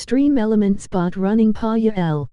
extreme element spot running Paya L.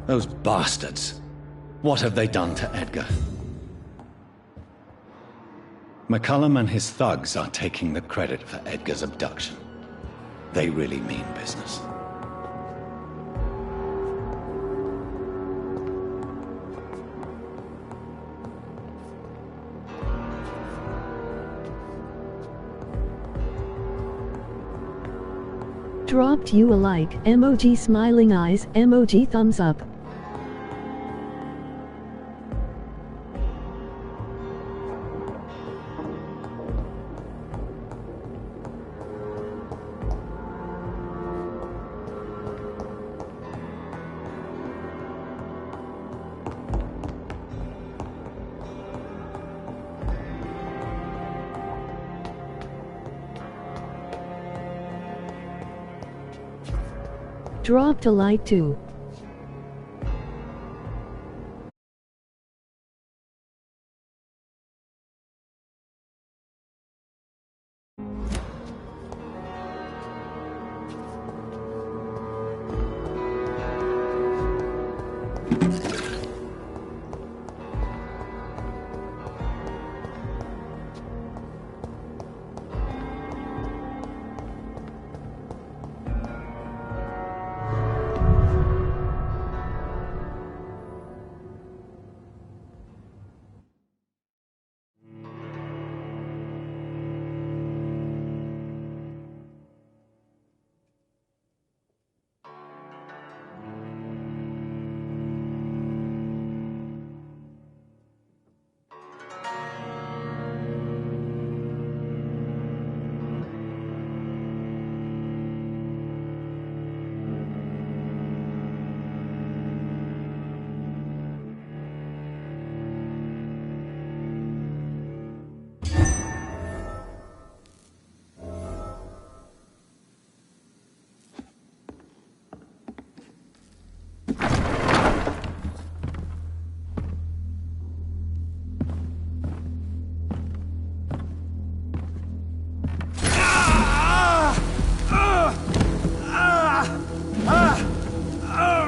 Those bastards. What have they done to Edgar? McCullum and his thugs are taking the credit for Edgar's abduction. They really mean business. Dropped you a like, emoji smiling eyes, emoji thumbs up. Dropped a like too.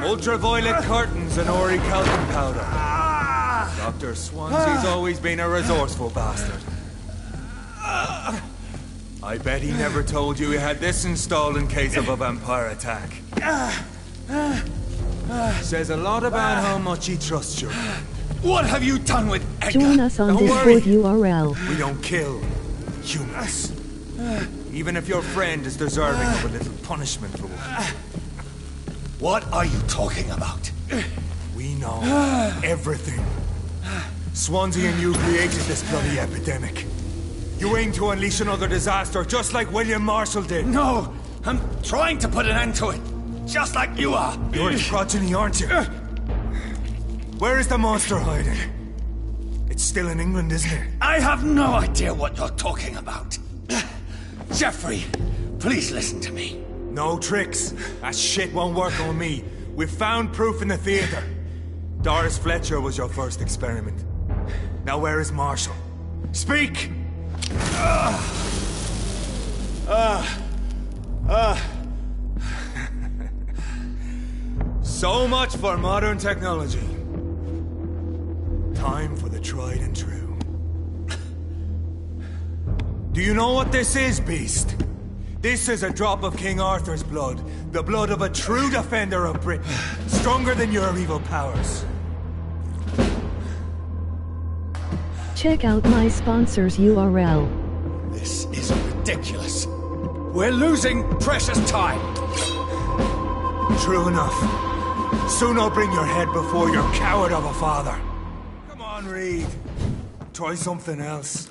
Ultraviolet curtains and orichalcum powder. Dr. Swansea's always been a resourceful bastard. I bet he never told you he had this installed in case of a vampire attack. Says a lot about how much he trusts you. What have you done with Edgar? Join us on Don't Discord worry. URL. We don't kill humans. Even if your friend is deserving of a little punishment for what. What are you talking about? We know everything. Swansea and you created this bloody epidemic. You aim to unleash another disaster just like William Marshall did. No! I'm trying to put an end to it! Just like you are! You're his progeny, aren't you? Where is the monster hiding? It's still in England, isn't it? I have no idea what you're talking about. Jeffrey, please listen to me. No tricks. That shit won't work on me. We've found proof in the theater. Doris Fletcher was your first experiment. Now where is Marshall? Speak! So much for modern technology. Time for the tried and true. Do you know what this is, Beast? This is a drop of King Arthur's blood. The blood of a true defender of Britain. Stronger than your evil powers. Check out my sponsor's URL. This is ridiculous. We're losing precious time. True enough. Soon I'll bring your head before your coward of a father. Come on, Reed. Try something else.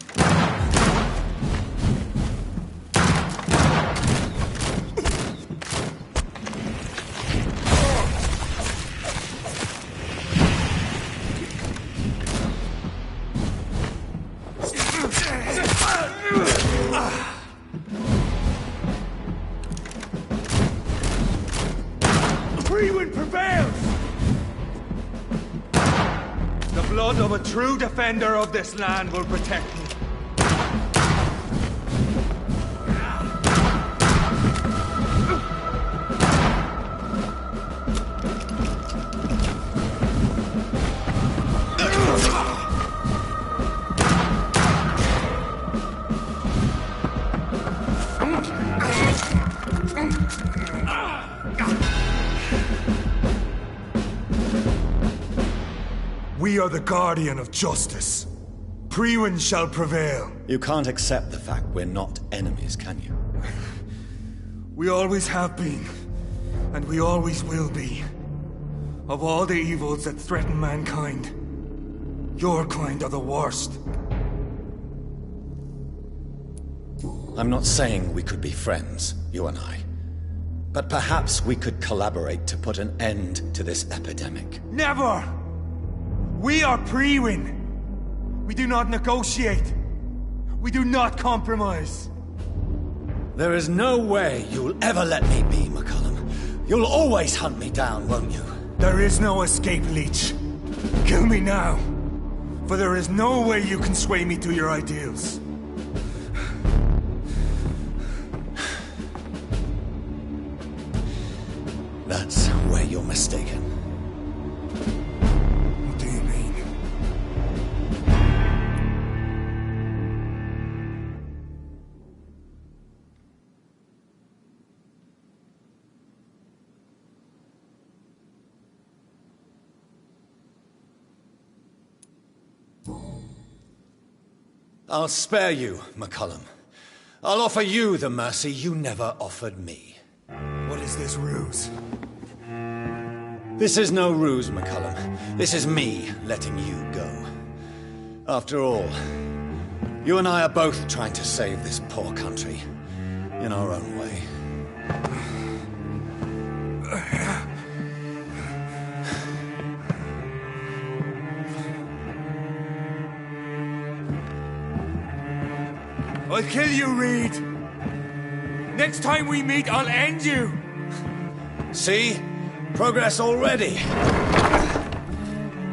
Freewind prevails! The blood of a true defender of this land will protect me. We are the guardian of justice. Priwen shall prevail. You can't accept the fact we're not enemies, can you? We always have been, and we always will be. Of all the evils that threaten mankind, your kind are the worst. I'm not saying we could be friends, you and I. But perhaps we could collaborate to put an end to this epidemic. Never! We are Priwen. We do not negotiate. We do not compromise. There is no way you'll ever let me be, McCullum. You'll always hunt me down, won't you? There is no escape, Leech. Kill me now. For there is no way you can sway me to your ideals. That's where you're mistaken. What do you mean? I'll spare you, McCullum. I'll offer you the mercy you never offered me. What is this ruse? This is no ruse, McCullum. This is me letting you go. After all, you and I are both trying to save this poor country, in our own way. I'll kill you, Reed. Next time we meet, I'll end you. See? Progress already.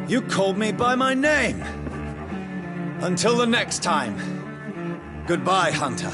You called me by my name. Until the next time. Goodbye, Hunter.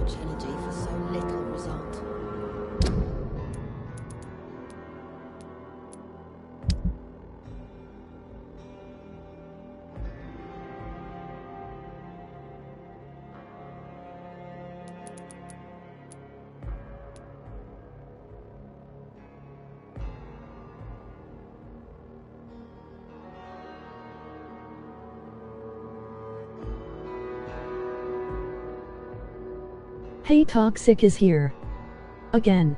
Energy for so little result. Hey, Toxic is here. Again.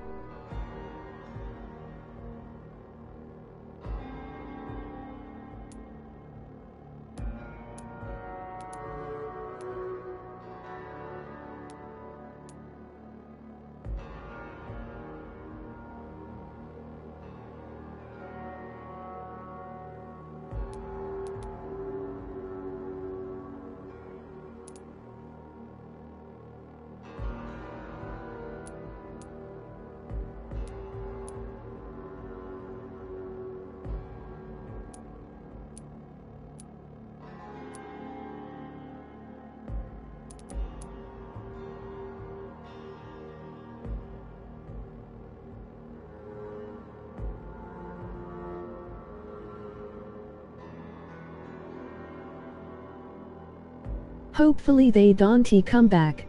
Hopefully they don't come back.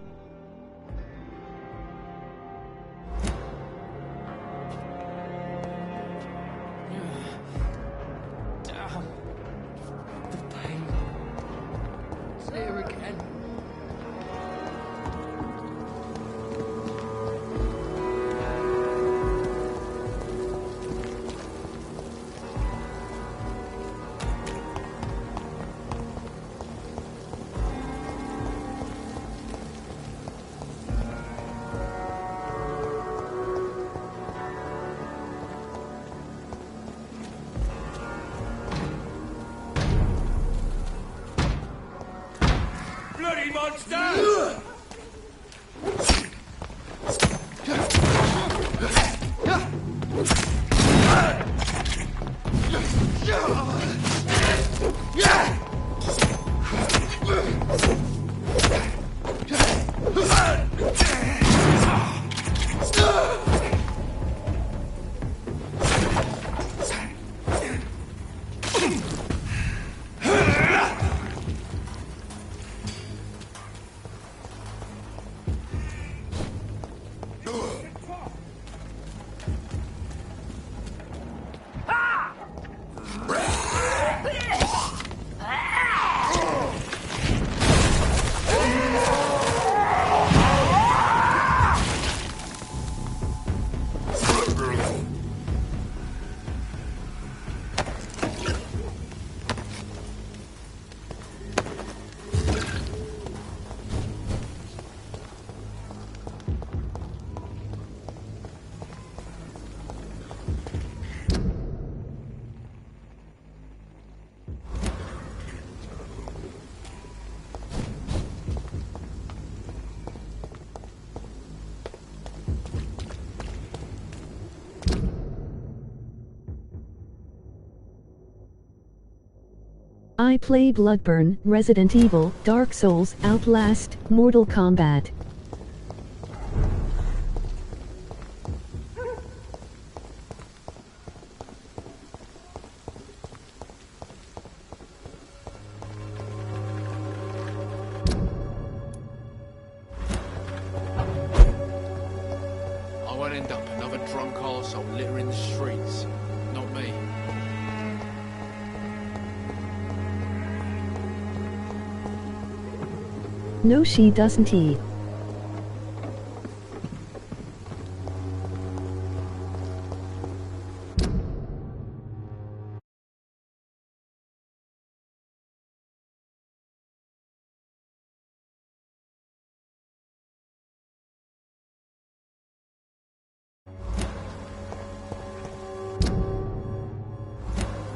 The pain. It's here again. Bloody monster! I play Bloodborne, Resident Evil, Dark Souls, Outlast, Mortal Kombat. I won't end up another drunk arsehole littering the streets. Not me. No, she doesn't.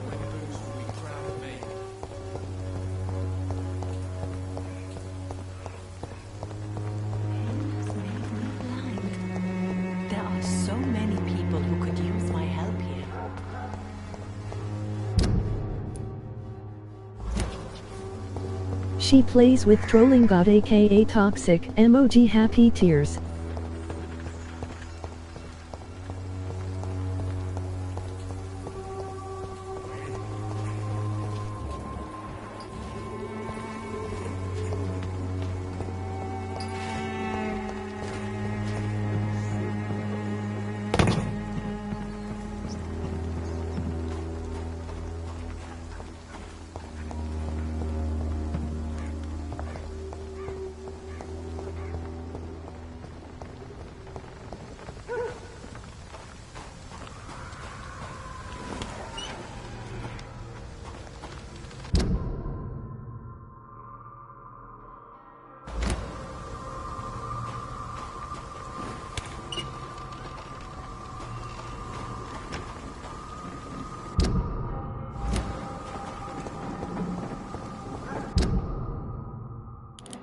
When booze will be proud of me. There are so many people who could use my help here. She plays with Trolling God aka Toxic, emoji happy tears.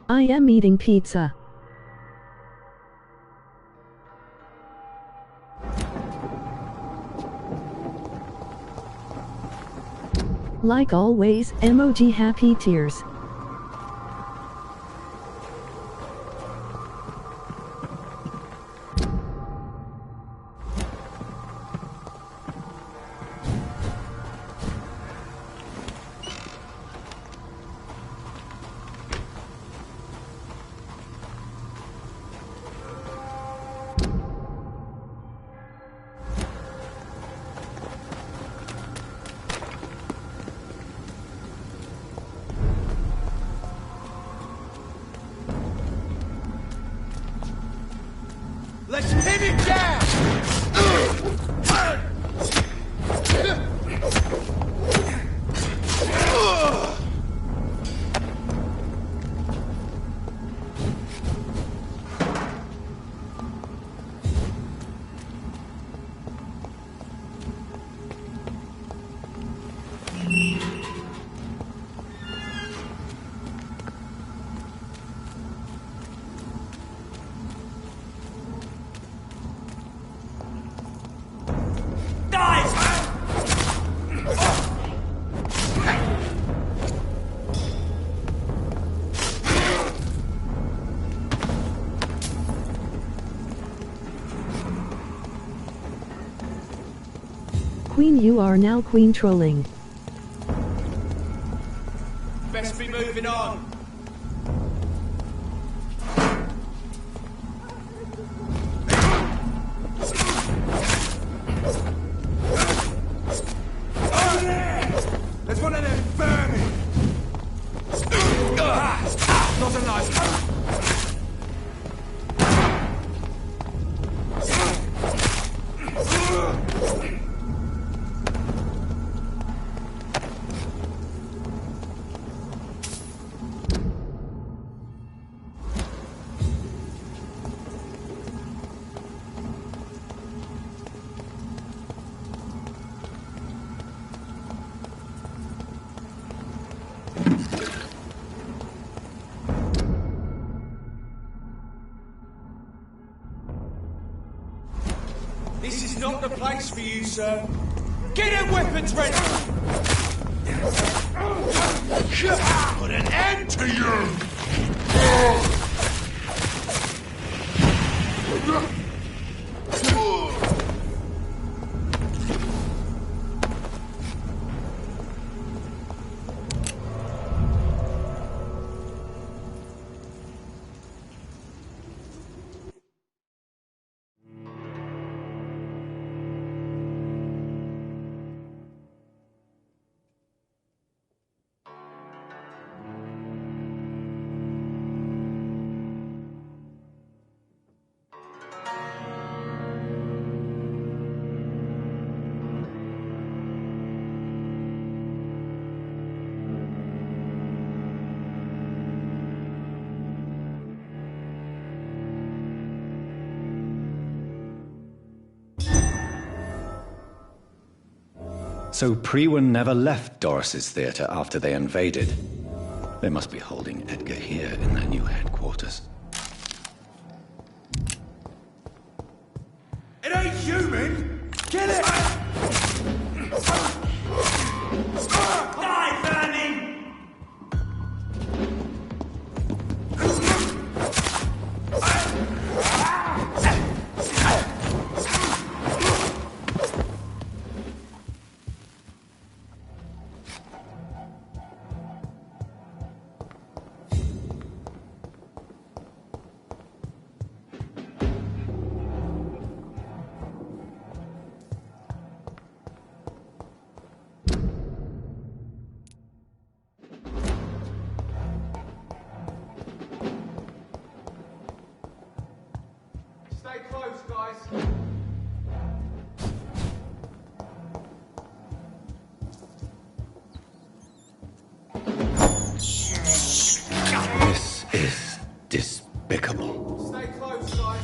I am eating pizza. Like always, emoji happy tears. Let's pin it down! Queen, you are now queen trolling. Best be moving on. There's one of them vermin! Not a nice one. This is not the place for you, sir. Get your weapons ready! Put an end to you! So Priwen never left Doris's theatre after they invaded. They must be holding Edgar here in their new headquarters. It ain't human! Kill it! Die, vermin! Stay close, guys. This is despicable. Stay close, guys.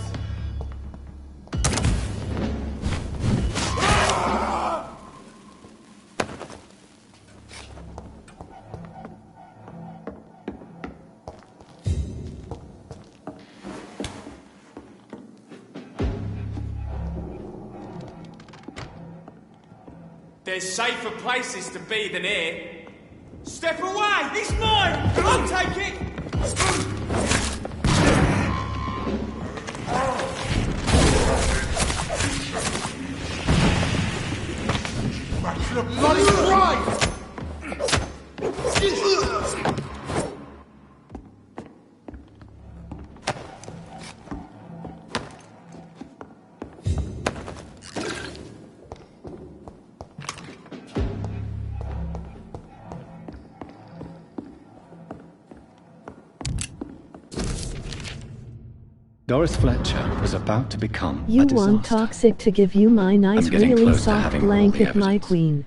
There's safer places to be than here. Step away! He's mine! I'll take it! That's the bloody right! Doris Fletcher was about to become You a disaster. want Toxic to give you my nice, I'm getting really close to soft having all the blanket, my evidence. queen.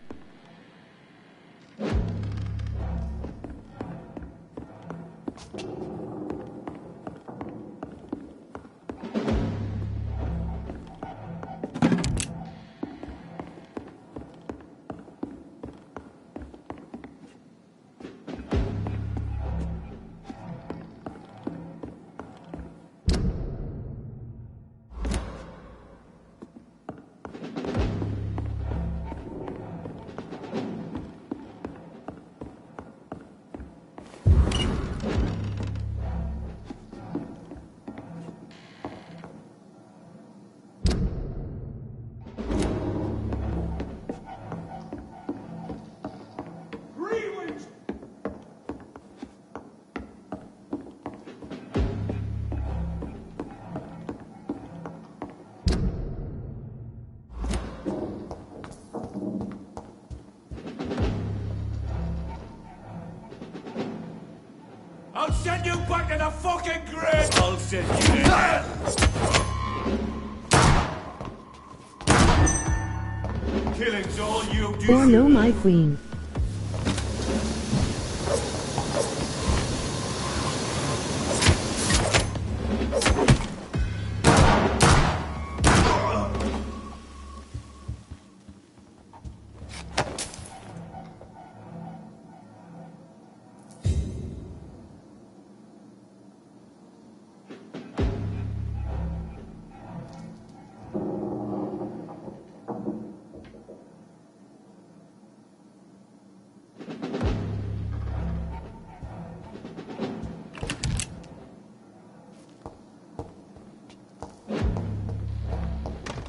I'll send you back to the fucking grid! I'll send you to hell! Killing's all you do. Or no, my queen.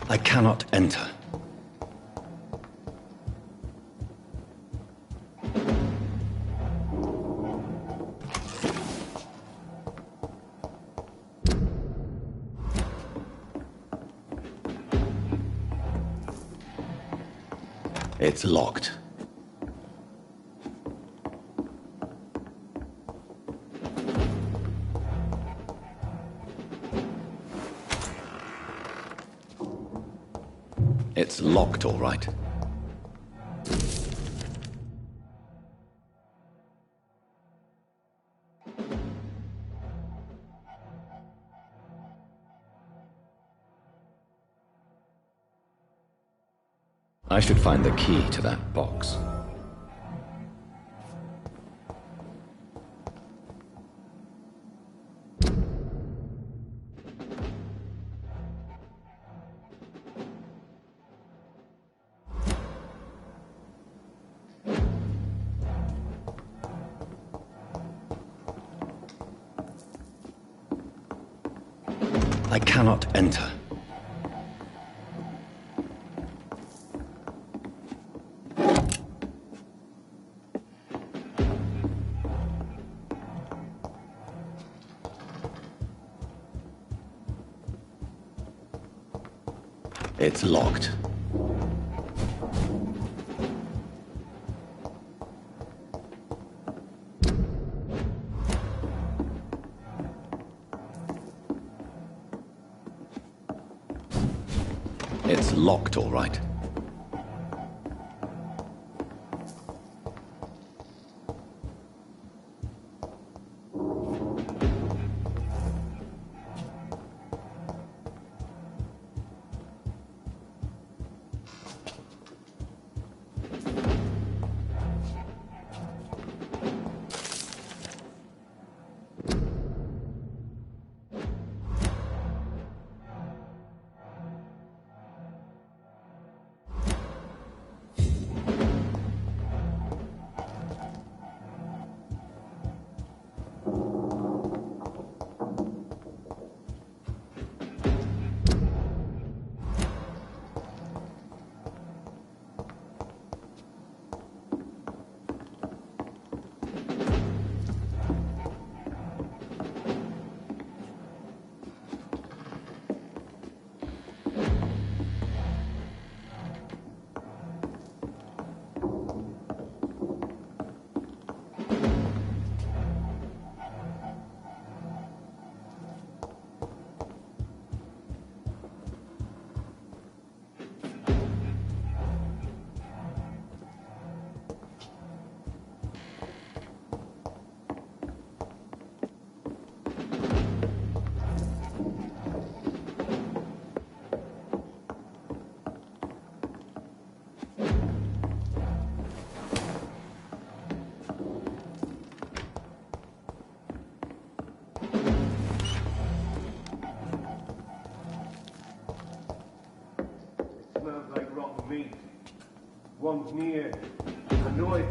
I cannot enter. It's locked. It's locked, all right. I should find the key to that box. I cannot enter. It's locked. It's locked, all right. One's near. I know it.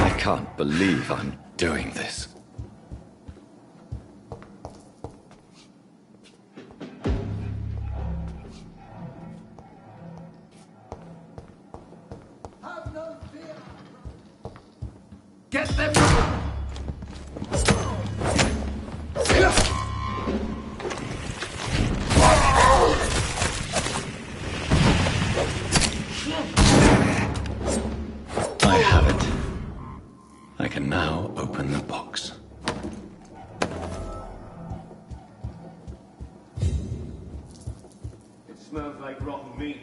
I can't believe I'm doing this. Have no fear. Get them! I have it. I can now open the box. It smells like rotten meat.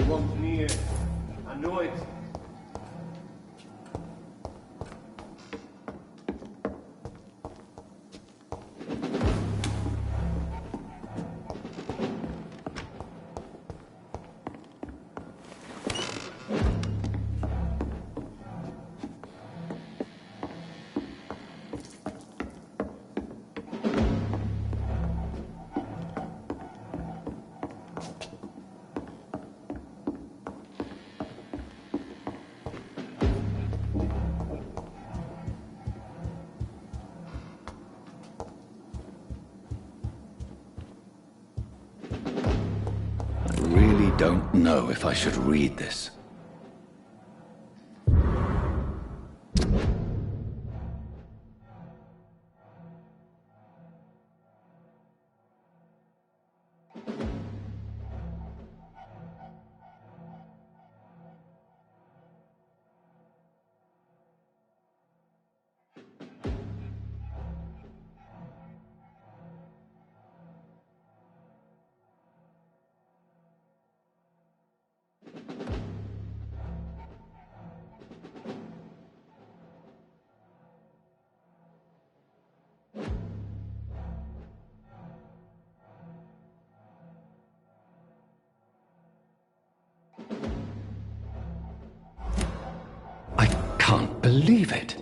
One's near. I know it. I really don't know if I should read this. I can't believe it.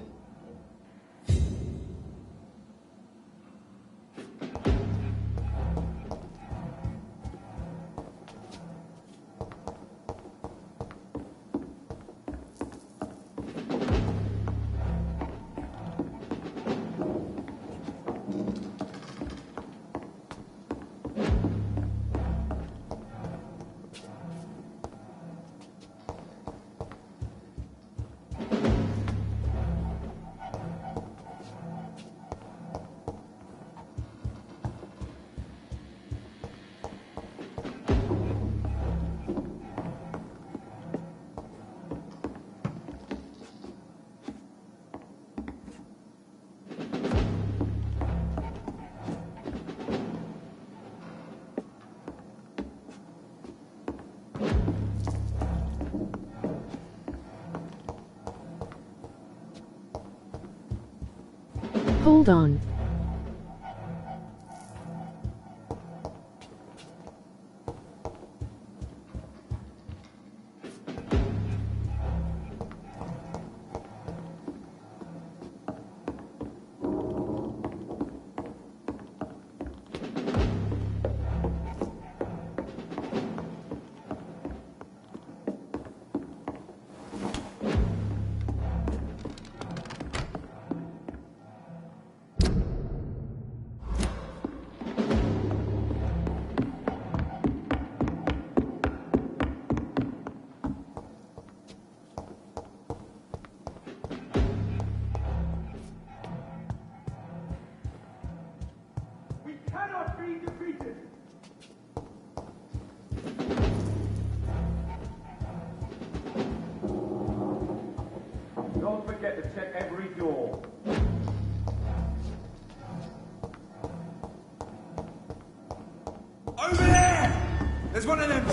Hold on. There's one of them!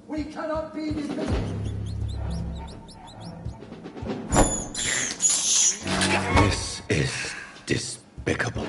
We cannot be defeated! This is despicable.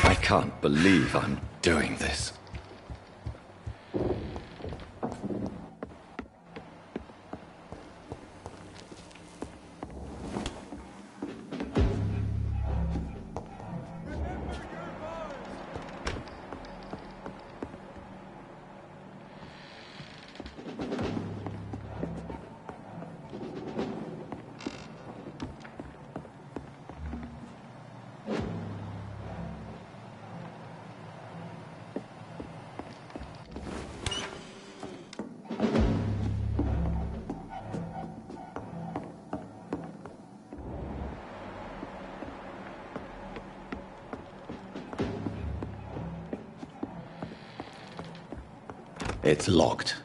I can't believe I'm doing this. It's locked.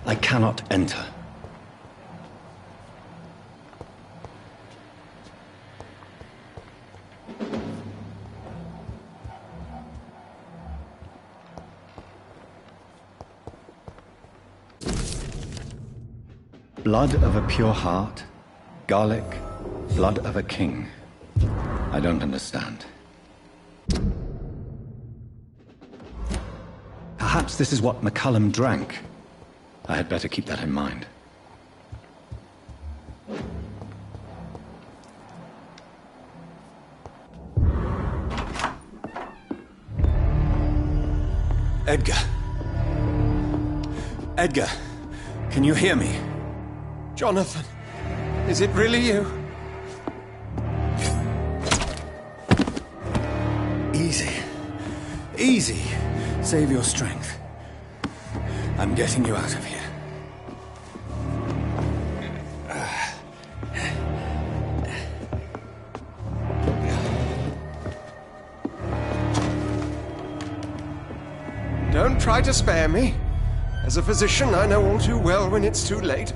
I cannot enter. Blood of a pure heart, garlic, blood of a king. I don't understand. Perhaps this is what McCullum drank. I had better keep that in mind. Edgar. Edgar, can you hear me? Jonathan, is it really you? Easy. Easy. Save your strength. I'm getting you out of here. Don't try to spare me. As a physician, I know all too well when it's too late.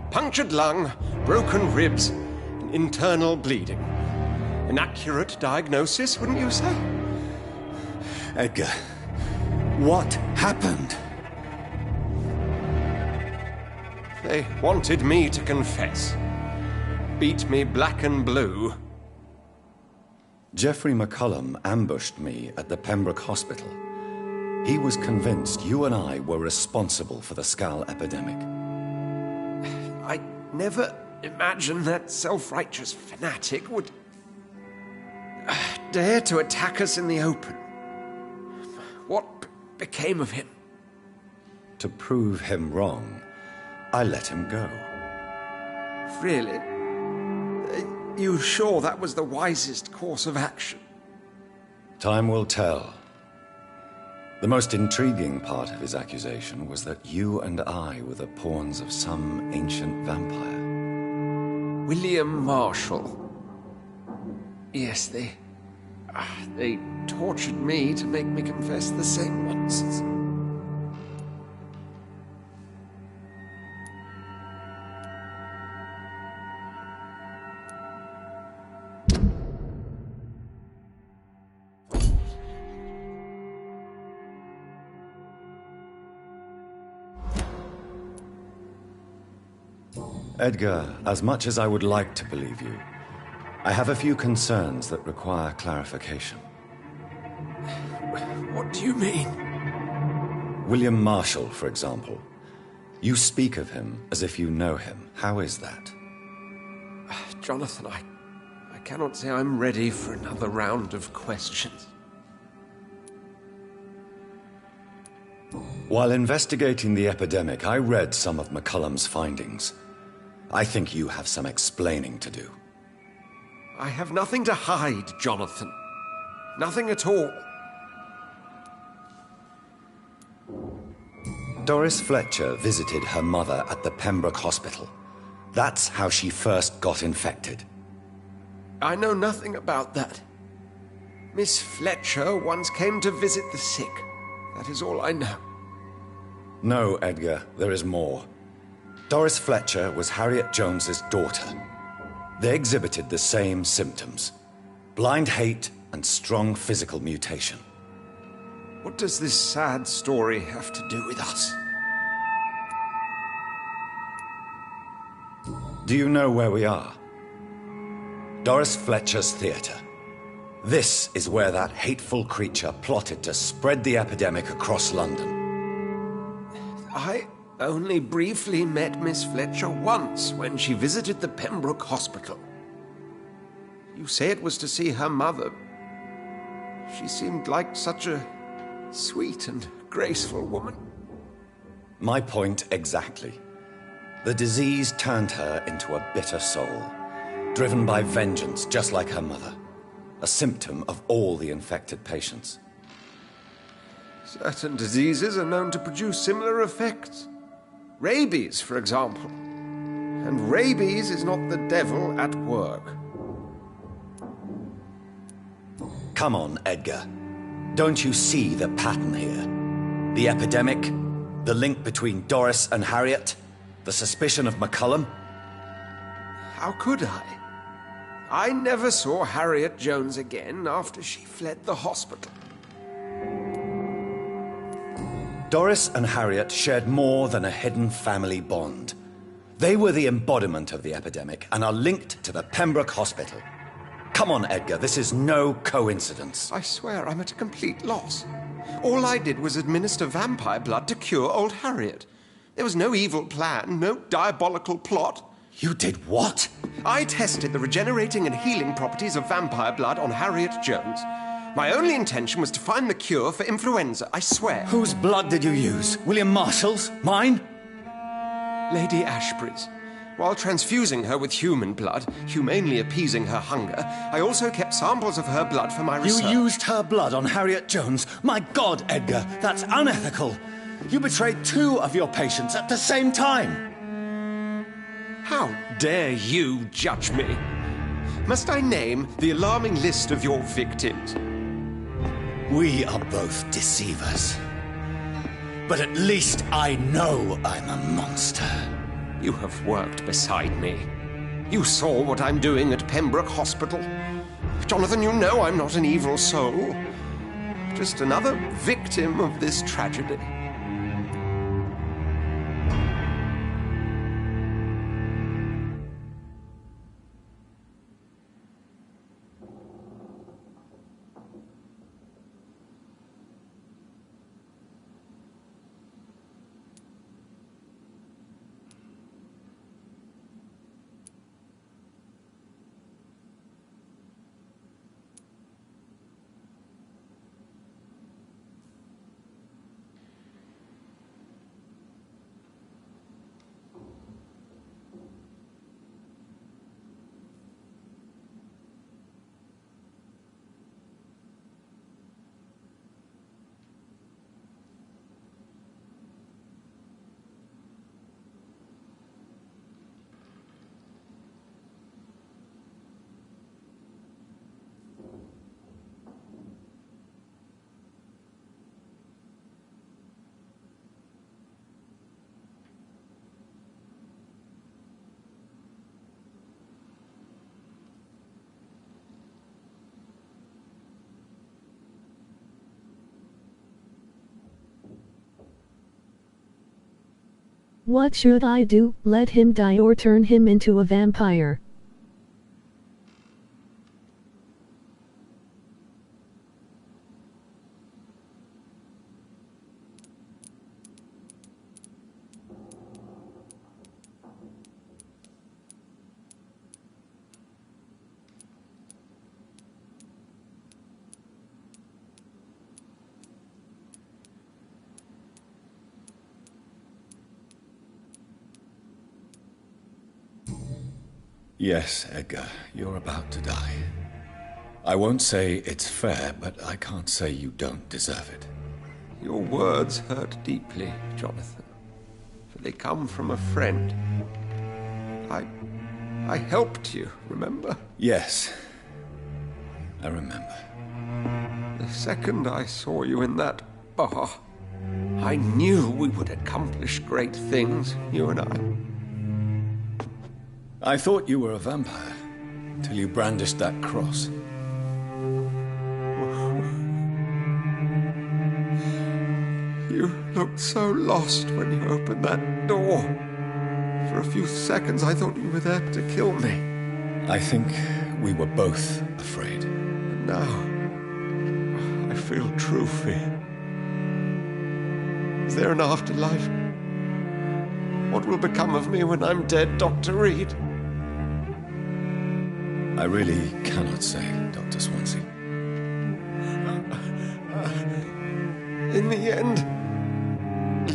Punctured lung, broken ribs, and internal bleeding. An accurate diagnosis, wouldn't you say? Edgar, what happened? They wanted me to confess. Beat me black and blue. Geoffrey McCullum ambushed me at the Pembroke Hospital. He was convinced you and I were responsible for the Skal epidemic. I never imagined that self-righteous fanatic would dare to attack us in the open. What became of him? To prove him wrong, I let him go. Really? You sure that was the wisest course of action? Time will tell. The most intriguing part of his accusation was that you and I were the pawns of some ancient vampire. William Marshall. Yes, they tortured me to make me confess the same nonsense. Edgar, as much as I would like to believe you, I have a few concerns that require clarification. What do you mean? William Marshall, for example. You speak of him as if you know him. How is that? Jonathan, I cannot say I'm ready for another round of questions. While investigating the epidemic, I read some of McCullum's findings. I think you have some explaining to do. I have nothing to hide, Jonathan. Nothing at all. Doris Fletcher visited her mother at the Pembroke Hospital. That's how she first got infected. I know nothing about that. Miss Fletcher once came to visit the sick. That is all I know. No, Edgar, there is more. Doris Fletcher was Harriet Jones's daughter. They exhibited the same symptoms: blind hate and strong physical mutation. What does this sad story have to do with us? Do you know where we are? Doris Fletcher's theater. This is where that hateful creature plotted to spread the epidemic across London. I only briefly met Miss Fletcher once when she visited the Pembroke Hospital. You say it was to see her mother. She seemed like such a sweet and graceful woman. My point exactly. The disease turned her into a bitter soul, driven by vengeance just like her mother. A symptom of all the infected patients. Certain diseases are known to produce similar effects. Rabies, for example. And rabies is not the devil at work. Come on, Edgar. Don't you see the pattern here? The epidemic, the link between Doris and Harriet, the suspicion of McCullum? How could I? I never saw Harriet Jones again after she fled the hospital. Doris and Harriet shared more than a hidden family bond. They were the embodiment of the epidemic and are linked to the Pembroke Hospital. Come on, Edgar, this is no coincidence. I swear I'm at a complete loss. All I did was administer vampire blood to cure old Harriet. There was no evil plan, no diabolical plot. You did what? I tested the regenerating and healing properties of vampire blood on Harriet Jones. My only intention was to find the cure for influenza, I swear. Whose blood did you use? William Marshall's? Mine? Lady Ashbury's. While transfusing her with human blood, humanely appeasing her hunger, I also kept samples of her blood for my research. You used her blood on Harriet Jones? My God, Edgar, that's unethical. You betrayed 2 of your patients at the same time. How dare you judge me? Must I name the alarming list of your victims? We are both deceivers. But at least I know I'm a monster. You have worked beside me. You saw what I'm doing at Pembroke Hospital. Jonathan, you know I'm not an evil soul. Just another victim of this tragedy. What should I do? Let him die or turn him into a vampire? Yes, Edgar, you're about to die. I won't say it's fair, but I can't say you don't deserve it. Your words hurt deeply, Jonathan, for they come from a friend. I helped you, remember? Yes, I remember. The second I saw you in that bar, I knew we would accomplish great things, you and I. I thought you were a vampire, till you brandished that cross. You looked so lost when you opened that door. For a few seconds I thought you were there to kill me. I think we were both afraid. And now, I feel true fear. Is there an afterlife? What will become of me when I'm dead, Dr. Reed? I really cannot say, Dr. Swansea. In the end,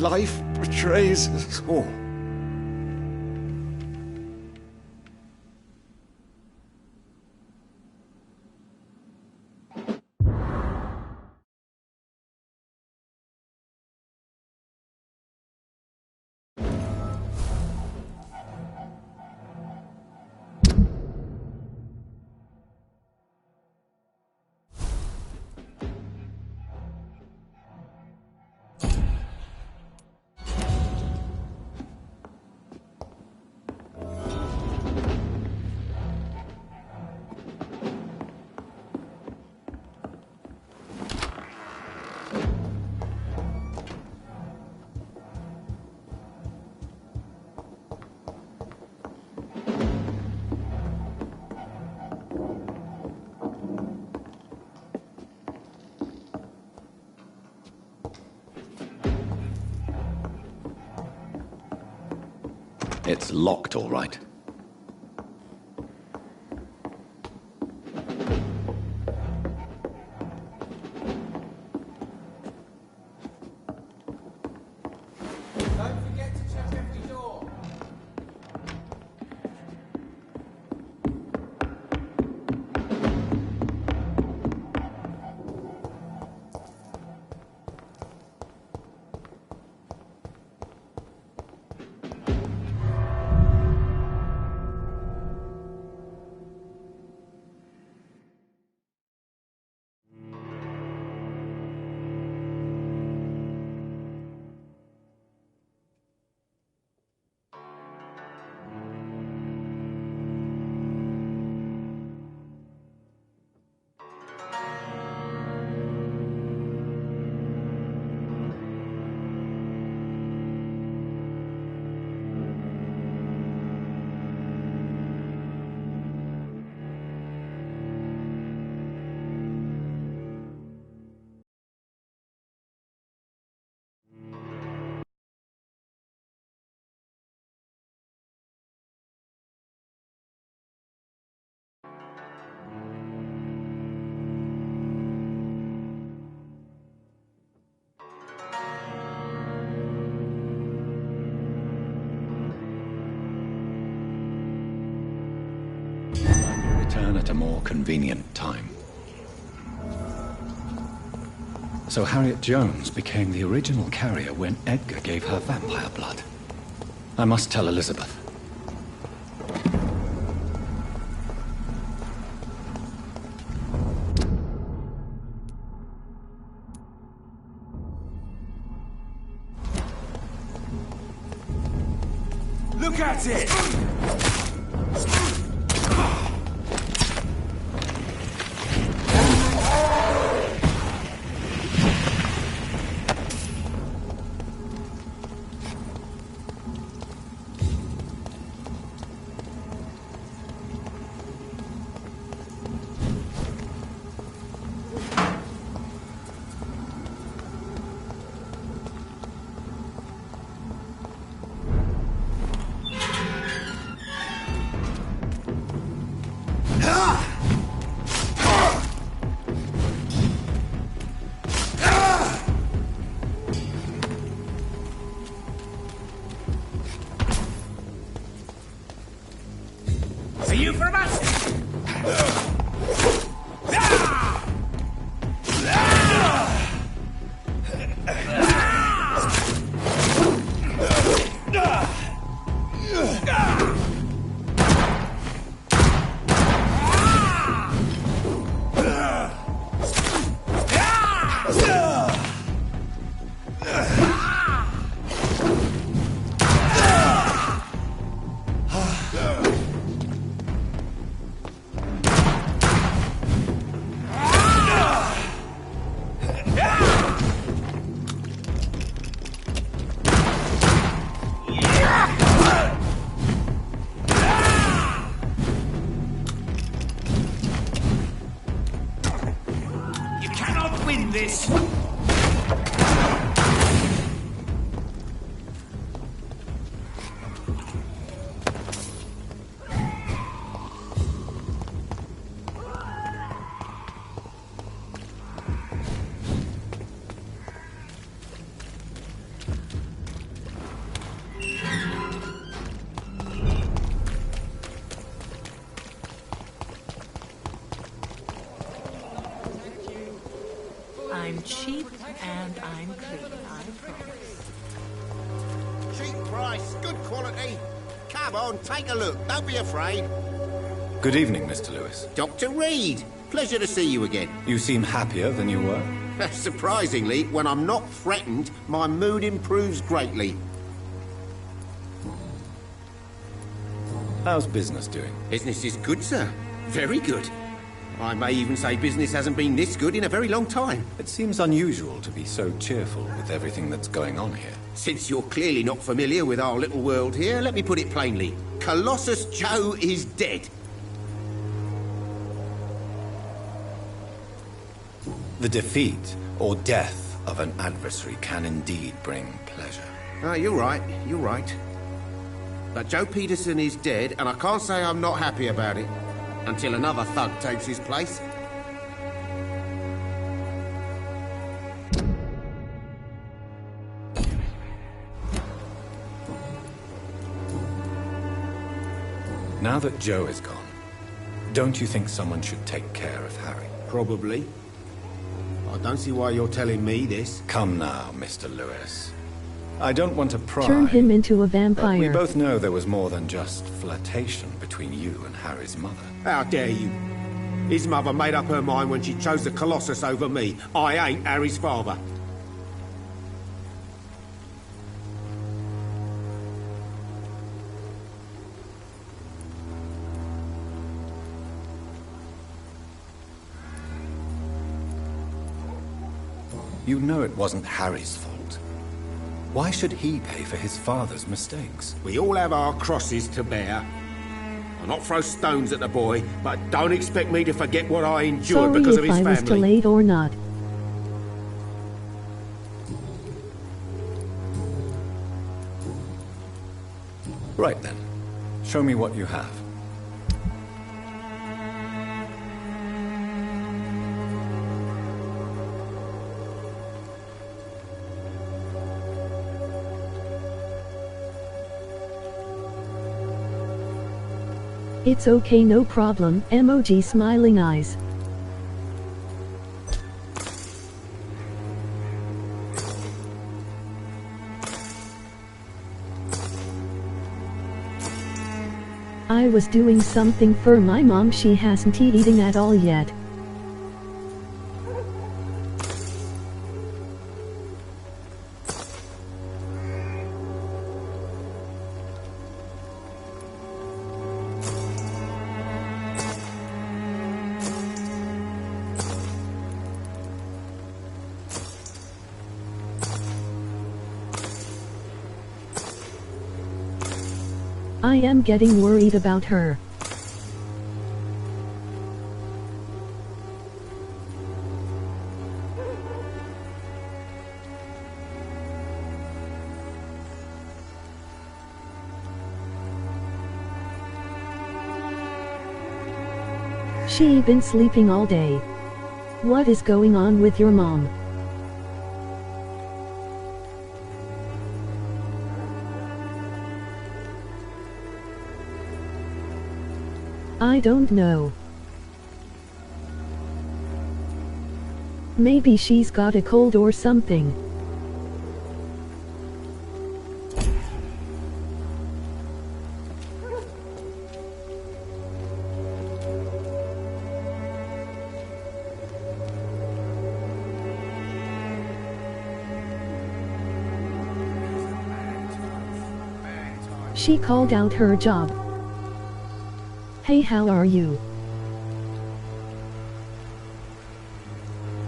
life betrays us all. It's locked, all right. Don't forget to check every door. Return at a more convenient time. So Harriet Jones became the original carrier when Edgar gave her vampire blood. I must tell Elizabeth. Look at it! Are you from us? This. I'm cheap and I'm clean, I promise. Cheap price, good quality. Come on, take a look. Don't be afraid. Good evening, Mr. Lewis. Dr. Reed, pleasure to see you again. You seem happier than you were. Surprisingly, when I'm not threatened, my mood improves greatly. How's business doing? Business is good, sir. Very good. I may even say business hasn't been this good in a very long time. It seems unusual to be so cheerful with everything that's going on here. Since you're clearly not familiar with our little world here, let me put it plainly. Colossus Joe is dead. The defeat or death of an adversary can indeed bring pleasure. Ah, you're right. You're right. But Joe Peterson is dead, and I can't say I'm not happy about it. Until another thug takes his place. Now that Joe is gone, don't you think someone should take care of Harry? Probably. I don't see why you're telling me this. Come now, Mr. Lewis. I don't want to pry. Turn him into a vampire. But we both know there was more than just flirtation between you and Harry's mother. How dare you? His mother made up her mind when she chose the Colossus over me. I ain't Harry's father. You know it wasn't Harry's fault. Why should he pay for his father's mistakes? We all have our crosses to bear. I'll not throw stones at the boy, but don't expect me to forget what I endured because of his family. Sorry if I was delayed or not. Right then. Show me what you have. It's okay, no problem. Emoji smiling eyes. I was doing something for my mom. She hasn't eaten at all yet. I am getting worried about her. She been sleeping all day. What is going on with your mom? I don't know. Maybe she's got a cold or something. She called out her job. Hey, how are you?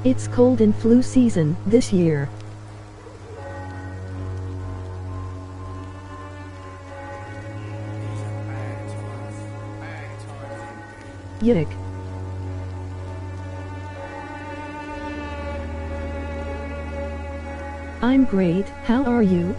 It's cold and flu season this year. Yuck. I'm great, how are you?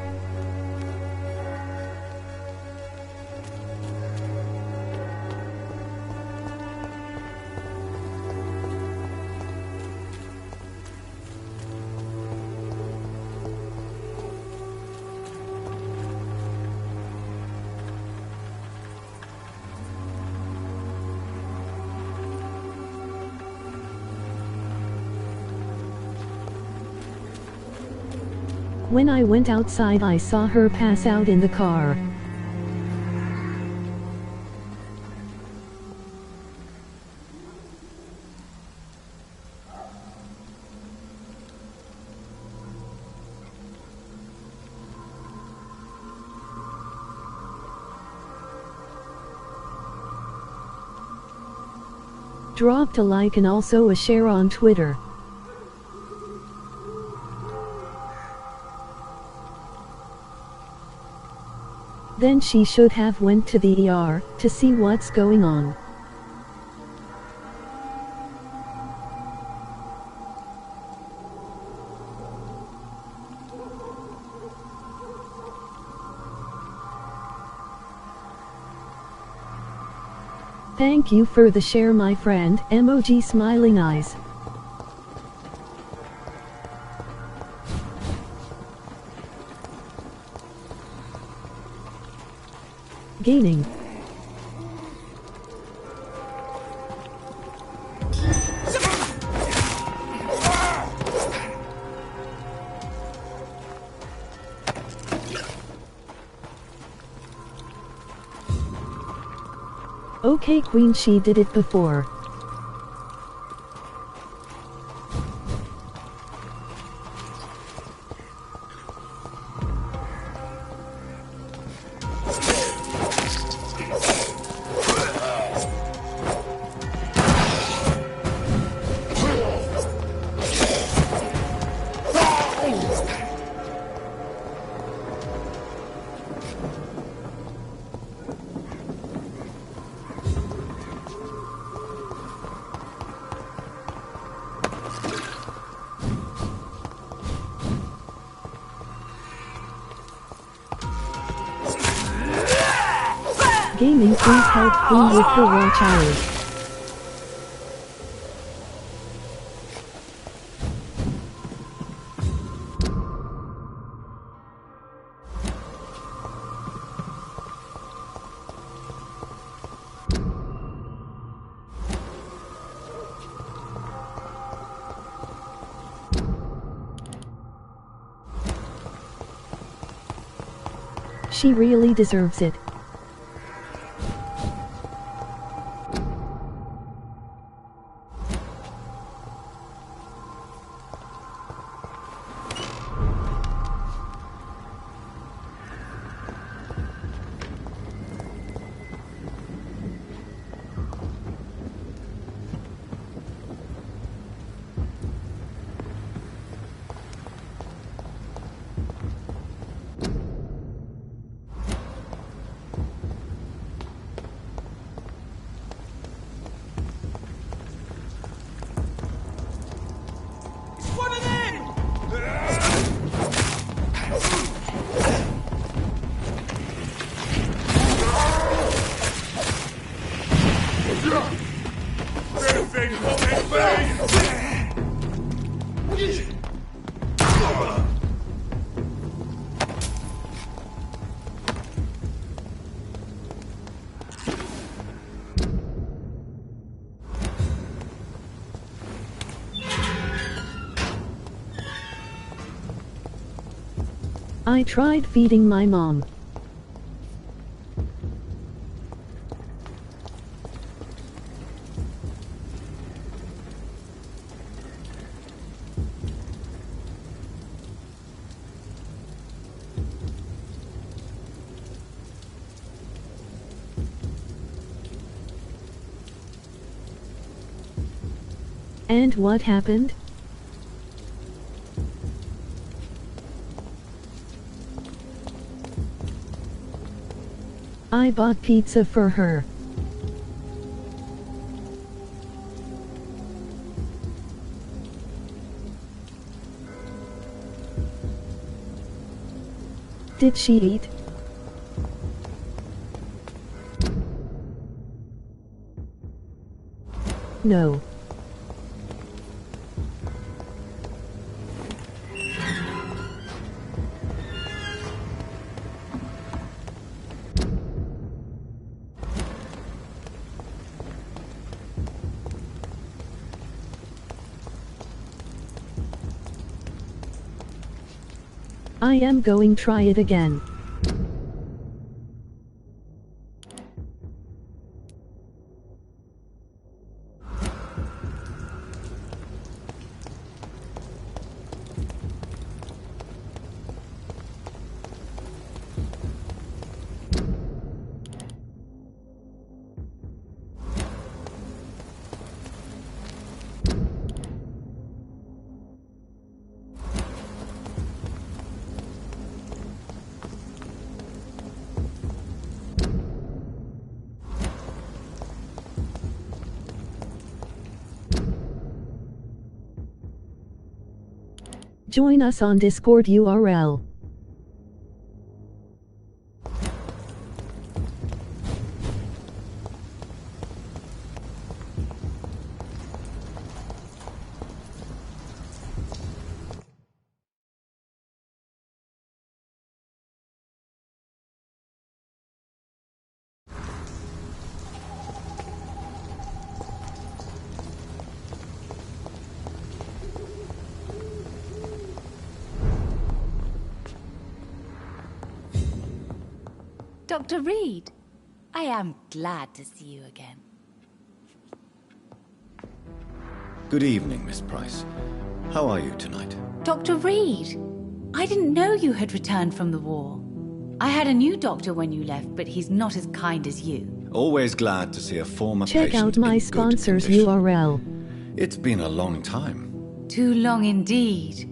When I went outside, I saw her pass out in the car. Dropped a like and also a share on Twitter. Then she should have went to the ER to see what's going on. Thank you for the share, my friend. Emoji smiling eyes. Gaining. Okay, Queen, she did it before. Gaming, please help Queen with her watch hours. She really deserves it. I tried feeding my mom. And what happened? I bought pizza for her. Did she eat? No. I am going to try it again. Join us on Discord URL. Dr. Reed. I am glad to see you again. Good evening, Miss Price. How are you tonight? Dr. Reed, I didn't know you had returned from the war. I had a new doctor when you left, but he's not as kind as you. Always glad to see a former Check patient out my in good sponsor's condition. URL. It's been a long time. Too long indeed.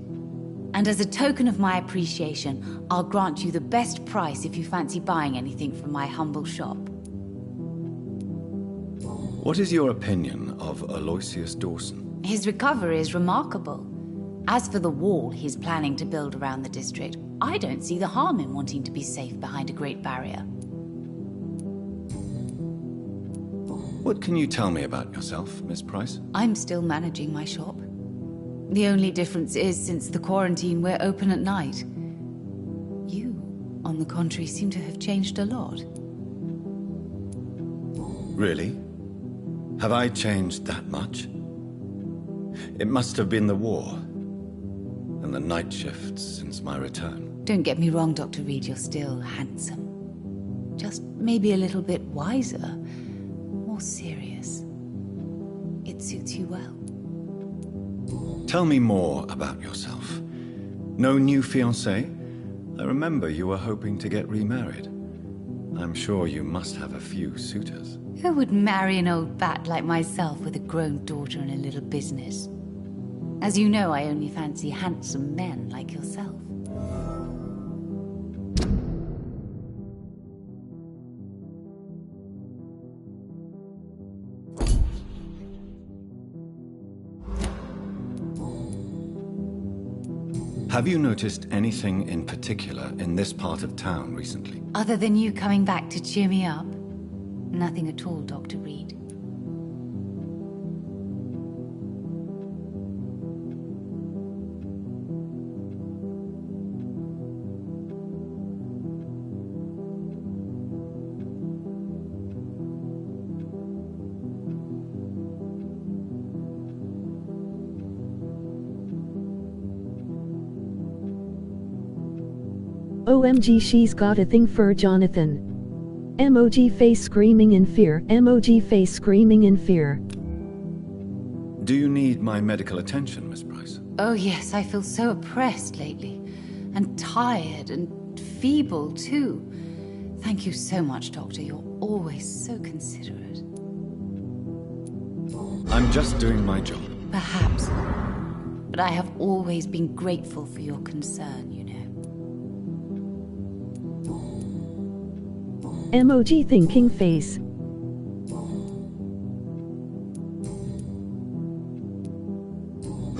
And as a token of my appreciation, I'll grant you the best price if you fancy buying anything from my humble shop. What is your opinion of Aloysius Dawson? His recovery is remarkable. As for the wall he's planning to build around the district, I don't see the harm in wanting to be safe behind a great barrier. What can you tell me about yourself, Miss Price? I'm still managing my shop. The only difference is, since the quarantine, we're open at night. You, on the contrary, seem to have changed a lot. Really? Have I changed that much? It must have been the war and the night shifts since my return. Don't get me wrong, Dr. Reed, you're still handsome. Just maybe a little bit wiser, more serious. It suits you well. Tell me more about yourself. No new fiancé? I remember you were hoping to get remarried. I'm sure you must have a few suitors. Who would marry an old bat like myself with a grown daughter and a little business? As you know, I only fancy handsome men like yourself. Have you noticed anything in particular in this part of town recently? Other than you coming back to cheer me up? Nothing at all, Dr. Reed. OMG, she's got a thing for Jonathan. Emoji face screaming in fear. Emoji face screaming in fear. Do you need my medical attention, Miss Price? Oh yes, I feel so oppressed lately. And tired and feeble too. Thank you so much, Doctor. You're always so considerate. I'm just doing my job. Perhaps. But I have always been grateful for your concern, you know. Emoji thinking face.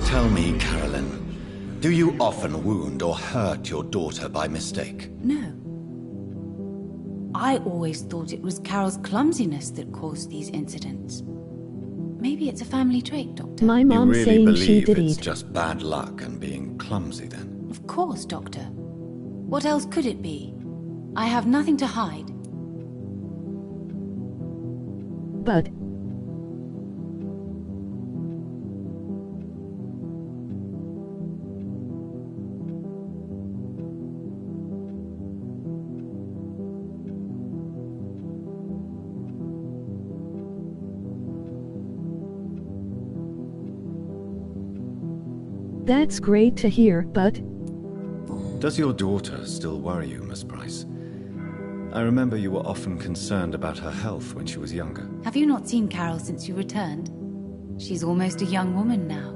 Tell me, Carolyn, do you often wound or hurt your daughter by mistake? No. I always thought it was Carol's clumsiness that caused these incidents. Maybe it's a family trait, Doctor. My mom you really saying she believe did it's it. just bad luck and being clumsy then? Of course, Doctor. What else could it be? I have nothing to hide. But that's great to hear, but Does your daughter still worry you, Miss Price? I remember you were often concerned about her health when she was younger. Have you not seen Carol since you returned? She's almost a young woman now.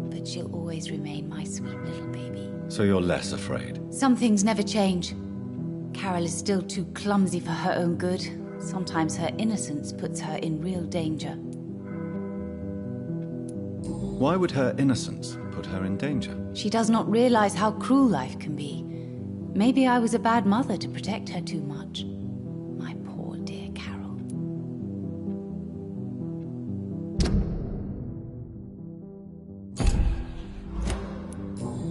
But she'll always remain my sweet little baby. So you're less afraid? Some things never change. Carol is still too clumsy for her own good. Sometimes her innocence puts her in real danger. Why would her innocence put her in danger? She does not realize how cruel life can be. Maybe I was a bad mother to protect her too much. My poor dear Carol.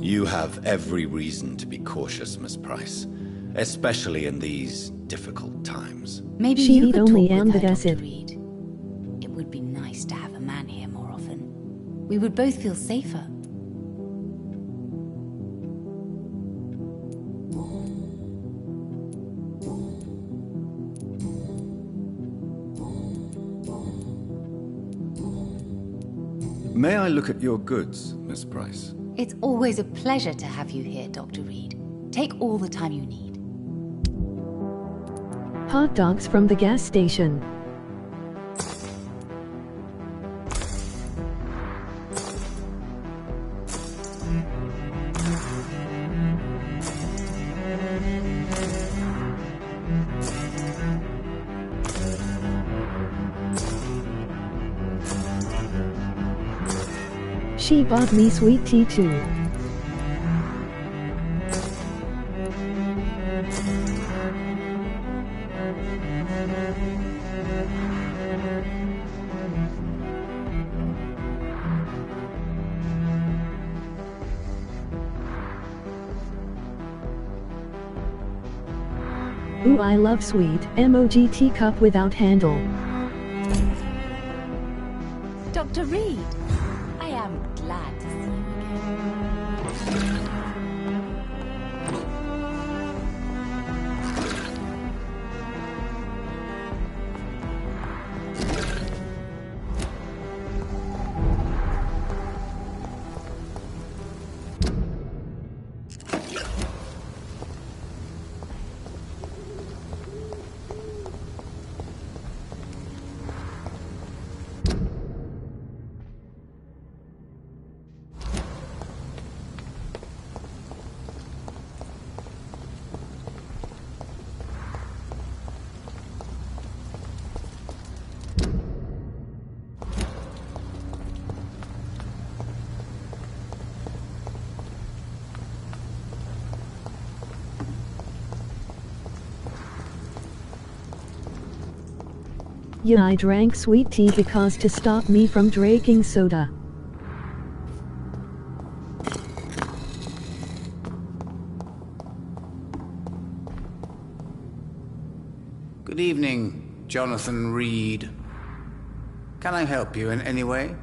You have every reason to be cautious, Miss Price. Especially in these difficult times. Maybe she you could only talk with her, ambidacid. Dr. Reed. It would be nice to have a man here more often. We would both feel safer. May I look at your goods, Miss Price? It's always a pleasure to have you here, Dr. Reed. Take all the time you need. Hot dogs from the gas station. She bought me sweet tea too. Ooh, I love sweet emoji teacup without handle. Dr. Reed, I am glad to see you again. Yeah, I drank sweet tea because to stop me from drinking soda. Good evening, Jonathan Reed. Can I help you in any way?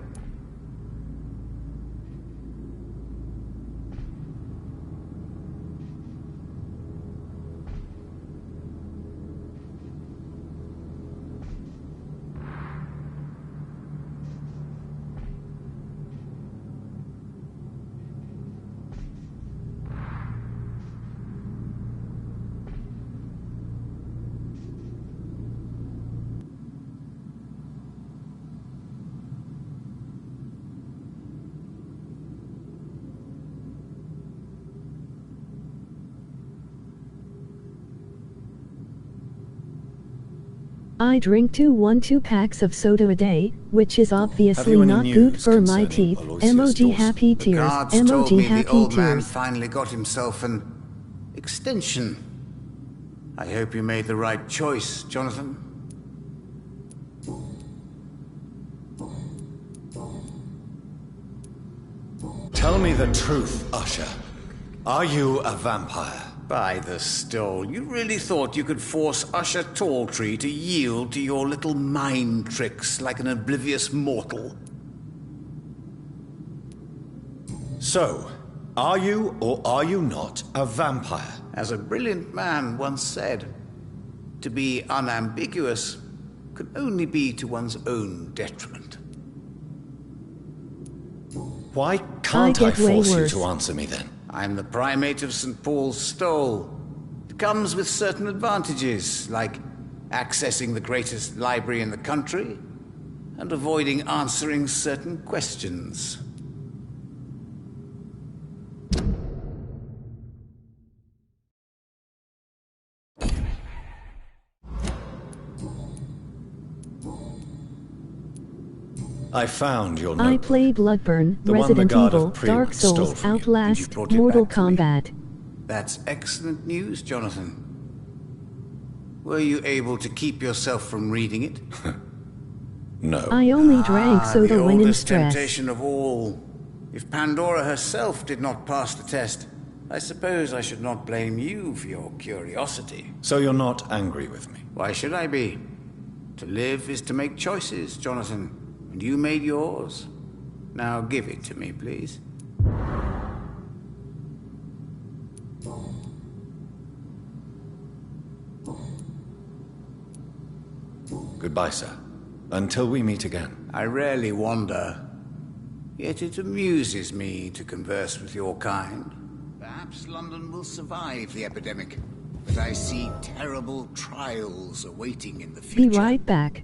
I drink 2 packs of soda a day, which is obviously not good for my teeth. Emoji happy tears. The guards told me Emoji the happy old man tears. finally got himself an extension. I hope you made the right choice, Jonathan. Tell me the truth, Usher. Are you a vampire? By the stole, you really thought you could force Usher Talltree to yield to your little mind tricks like an oblivious mortal? So, are you or are you not a vampire? As a brilliant man once said, to be unambiguous can only be to one's own detriment. Why can't I get way force you worse. to answer me then? I'm the primate of St. Paul's Stole. It comes with certain advantages, like accessing the greatest library in the country and avoiding answering certain questions. I found your I notebook. play Bloodborne, The one the Resident God of Evil, Pre Dark stole Souls, from you, and you Outlast, brought it Mortal back to me. Kombat. That's excellent news, Jonathan. Were you able to keep yourself from reading it? No. I only drank soda the when in oldest stress. temptation of all. If Pandora herself did not pass the test, I suppose I should not blame you for your curiosity. So you're not angry with me? Why should I be? To live is to make choices, Jonathan. And you made yours. Now give it to me, please. Goodbye, sir. Until we meet again. I rarely wander. Yet it amuses me to converse with your kind. Perhaps London will survive the epidemic, but I see terrible trials awaiting in the future. Be right back.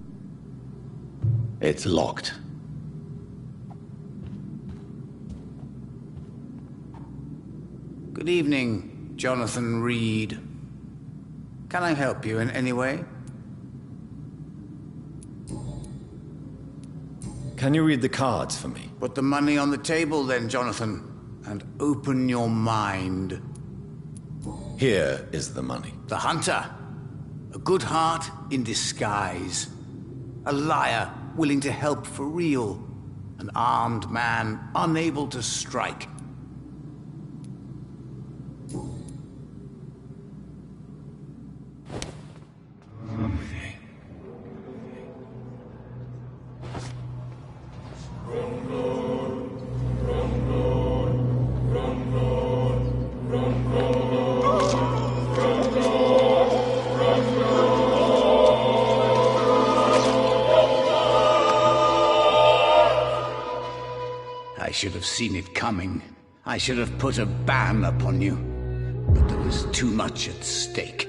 It's locked. Good evening, Jonathan Reed. Can I help you in any way? Can you read the cards for me? Put the money on the table then, Jonathan, and open your mind. Here is the money. The hunter. A good heart in disguise. A liar willing to help for real. An armed man unable to strike. I should have seen it coming. I should have put a ban upon you. But there was too much at stake.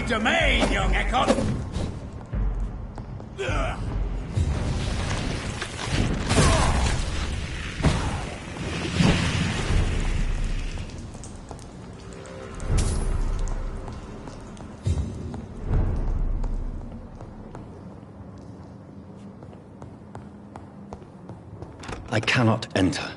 Domain, young Ekon! I cannot enter.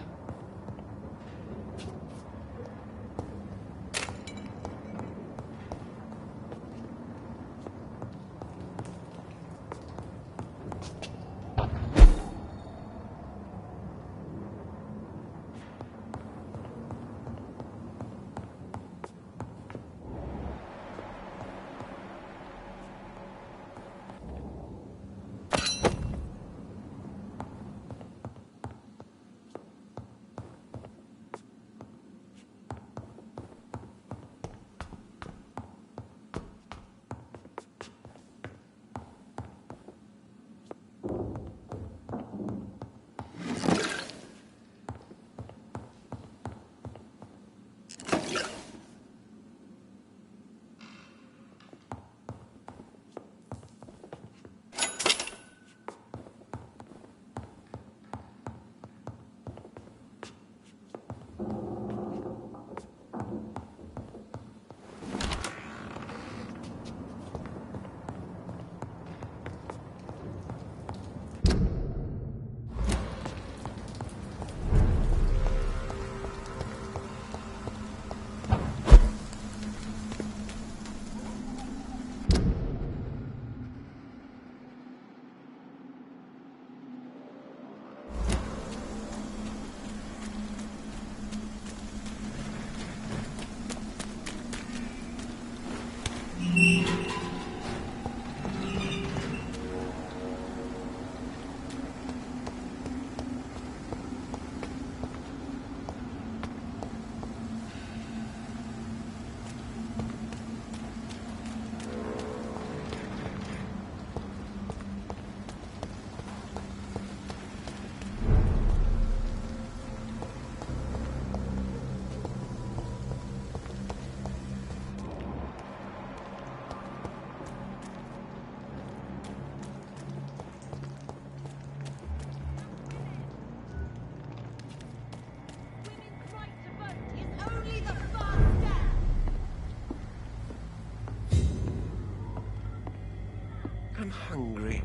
I'm hungry.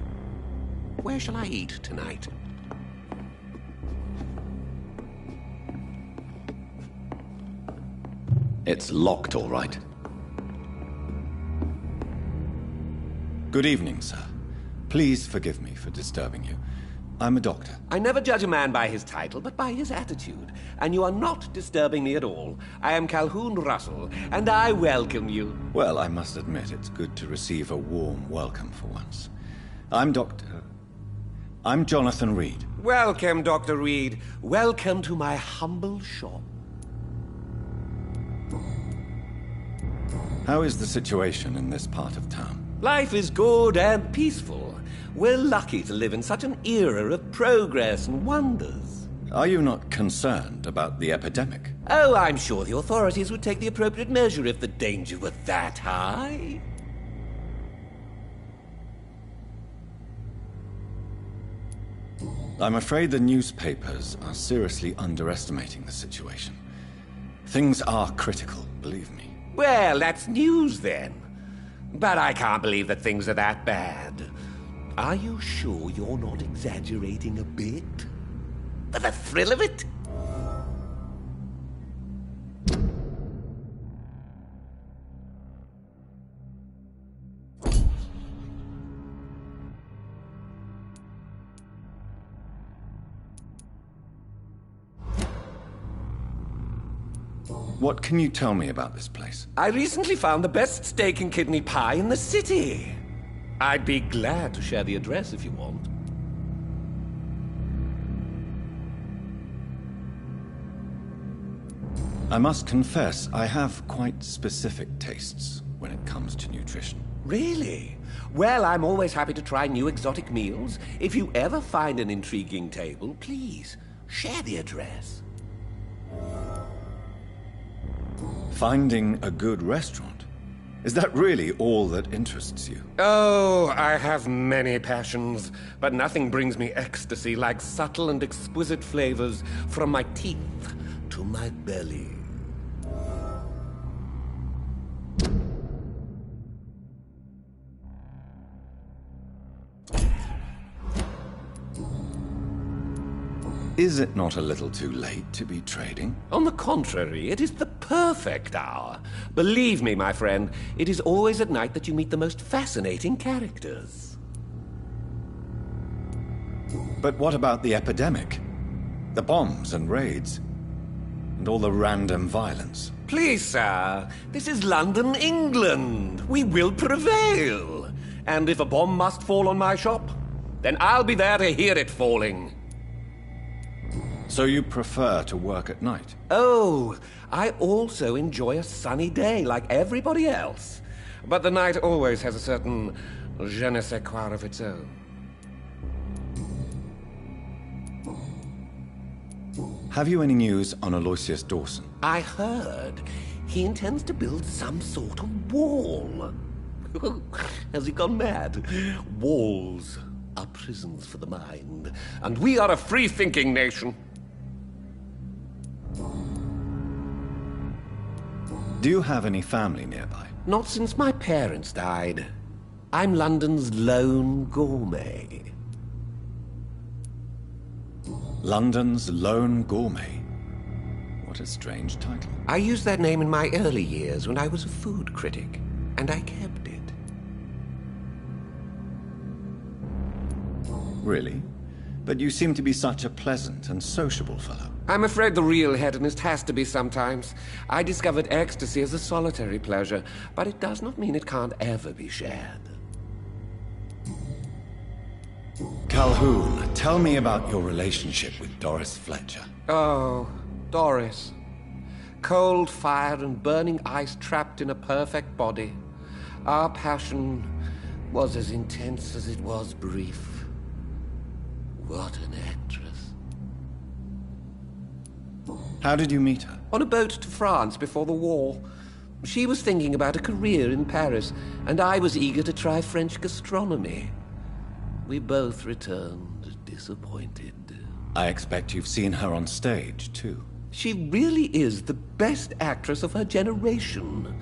Where shall I eat tonight? It's locked, all right. Good evening, sir. Please forgive me for disturbing you. I'm a doctor. I never judge a man by his title, but by his attitude. And you are not disturbing me at all. I am Calhoun Russell, and I welcome you. Well, I must admit it's good to receive a warm welcome for once. I'm Jonathan Reed. Welcome, Dr. Reed. Welcome to my humble shop. How is the situation in this part of town? Life is good and peaceful. We're lucky to live in such an era of progress and wonders. Are you not concerned about the epidemic? Oh, I'm sure the authorities would take the appropriate measure if the danger were that high. I'm afraid the newspapers are seriously underestimating the situation. Things are critical, believe me. Well, that's news then. But I can't believe that things are that bad. Are you sure you're not exaggerating a bit? For the thrill of it? What can you tell me about this place? I recently found the best steak and kidney pie in the city. I'd be glad to share the address if you want. I must confess, I have quite specific tastes when it comes to nutrition. Really? Well, I'm always happy to try new exotic meals. If you ever find an intriguing table, please share the address. Finding a good restaurant? Is that really all that interests you? Oh, I have many passions, but nothing brings me ecstasy like subtle and exquisite flavors from my teeth to my belly. Is it not a little too late to be trading? On the contrary, it is the perfect hour. Believe me, my friend, it is always at night that you meet the most fascinating characters. But what about the epidemic? The bombs and raids? And all the random violence? Please, sir, this is London, England. We will prevail. And if a bomb must fall on my shop, then I'll be there to hear it falling. So you prefer to work at night? Oh, I also enjoy a sunny day like everybody else. But the night always has a certain je ne sais quoi of its own. Have you any news on Aloysius Dawson? I heard he intends to build some sort of wall. Has he gone mad? Walls are prisons for the mind, and we are a free-thinking nation. Do you have any family nearby? Not since my parents died. I'm London's lone gourmet. London's lone gourmet? What a strange title. I used that name in my early years when I was a food critic, and I kept it. Really? But you seem to be such a pleasant and sociable fellow. I'm afraid the real hedonist has to be sometimes. I discovered ecstasy as a solitary pleasure, but it does not mean it can't ever be shared. Calhoun, tell me about your relationship with Doris Fletcher. Oh, Doris. Cold fire and burning ice trapped in a perfect body. Our passion was as intense as it was brief. What an actress. How did you meet her? On a boat to France before the war. She was thinking about a career in Paris, and I was eager to try French gastronomy. We both returned disappointed. I expect you've seen her on stage, too. She really is the best actress of her generation.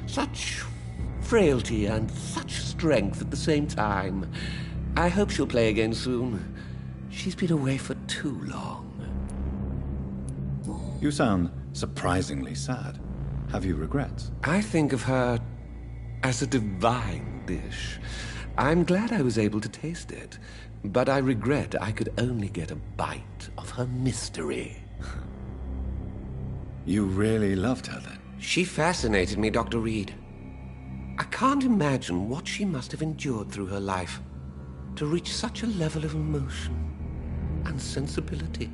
Such frailty and such strength at the same time. I hope she'll play again soon. She's been away for too long. You sound surprisingly sad. Have you regrets? I think of her as a divine dish. I'm glad I was able to taste it, but I regret I could only get a bite of her mystery. You really loved her then? She fascinated me, Dr. Reed. I can't imagine what she must have endured through her life to reach such a level of emotion and sensibility.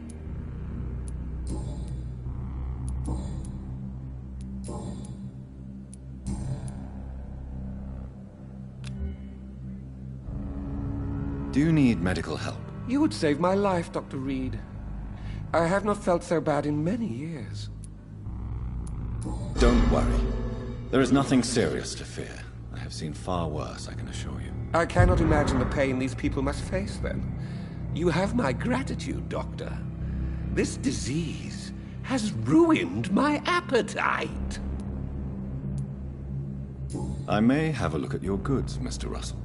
Do you need medical help? You would save my life, Dr. Reed. I have not felt so bad in many years. Don't worry. There is nothing serious to fear. I have seen far worse, I can assure you. I cannot imagine the pain these people must face then. You have my gratitude, Doctor. This disease has ruined my appetite. I may have a look at your goods, Mr. Russell.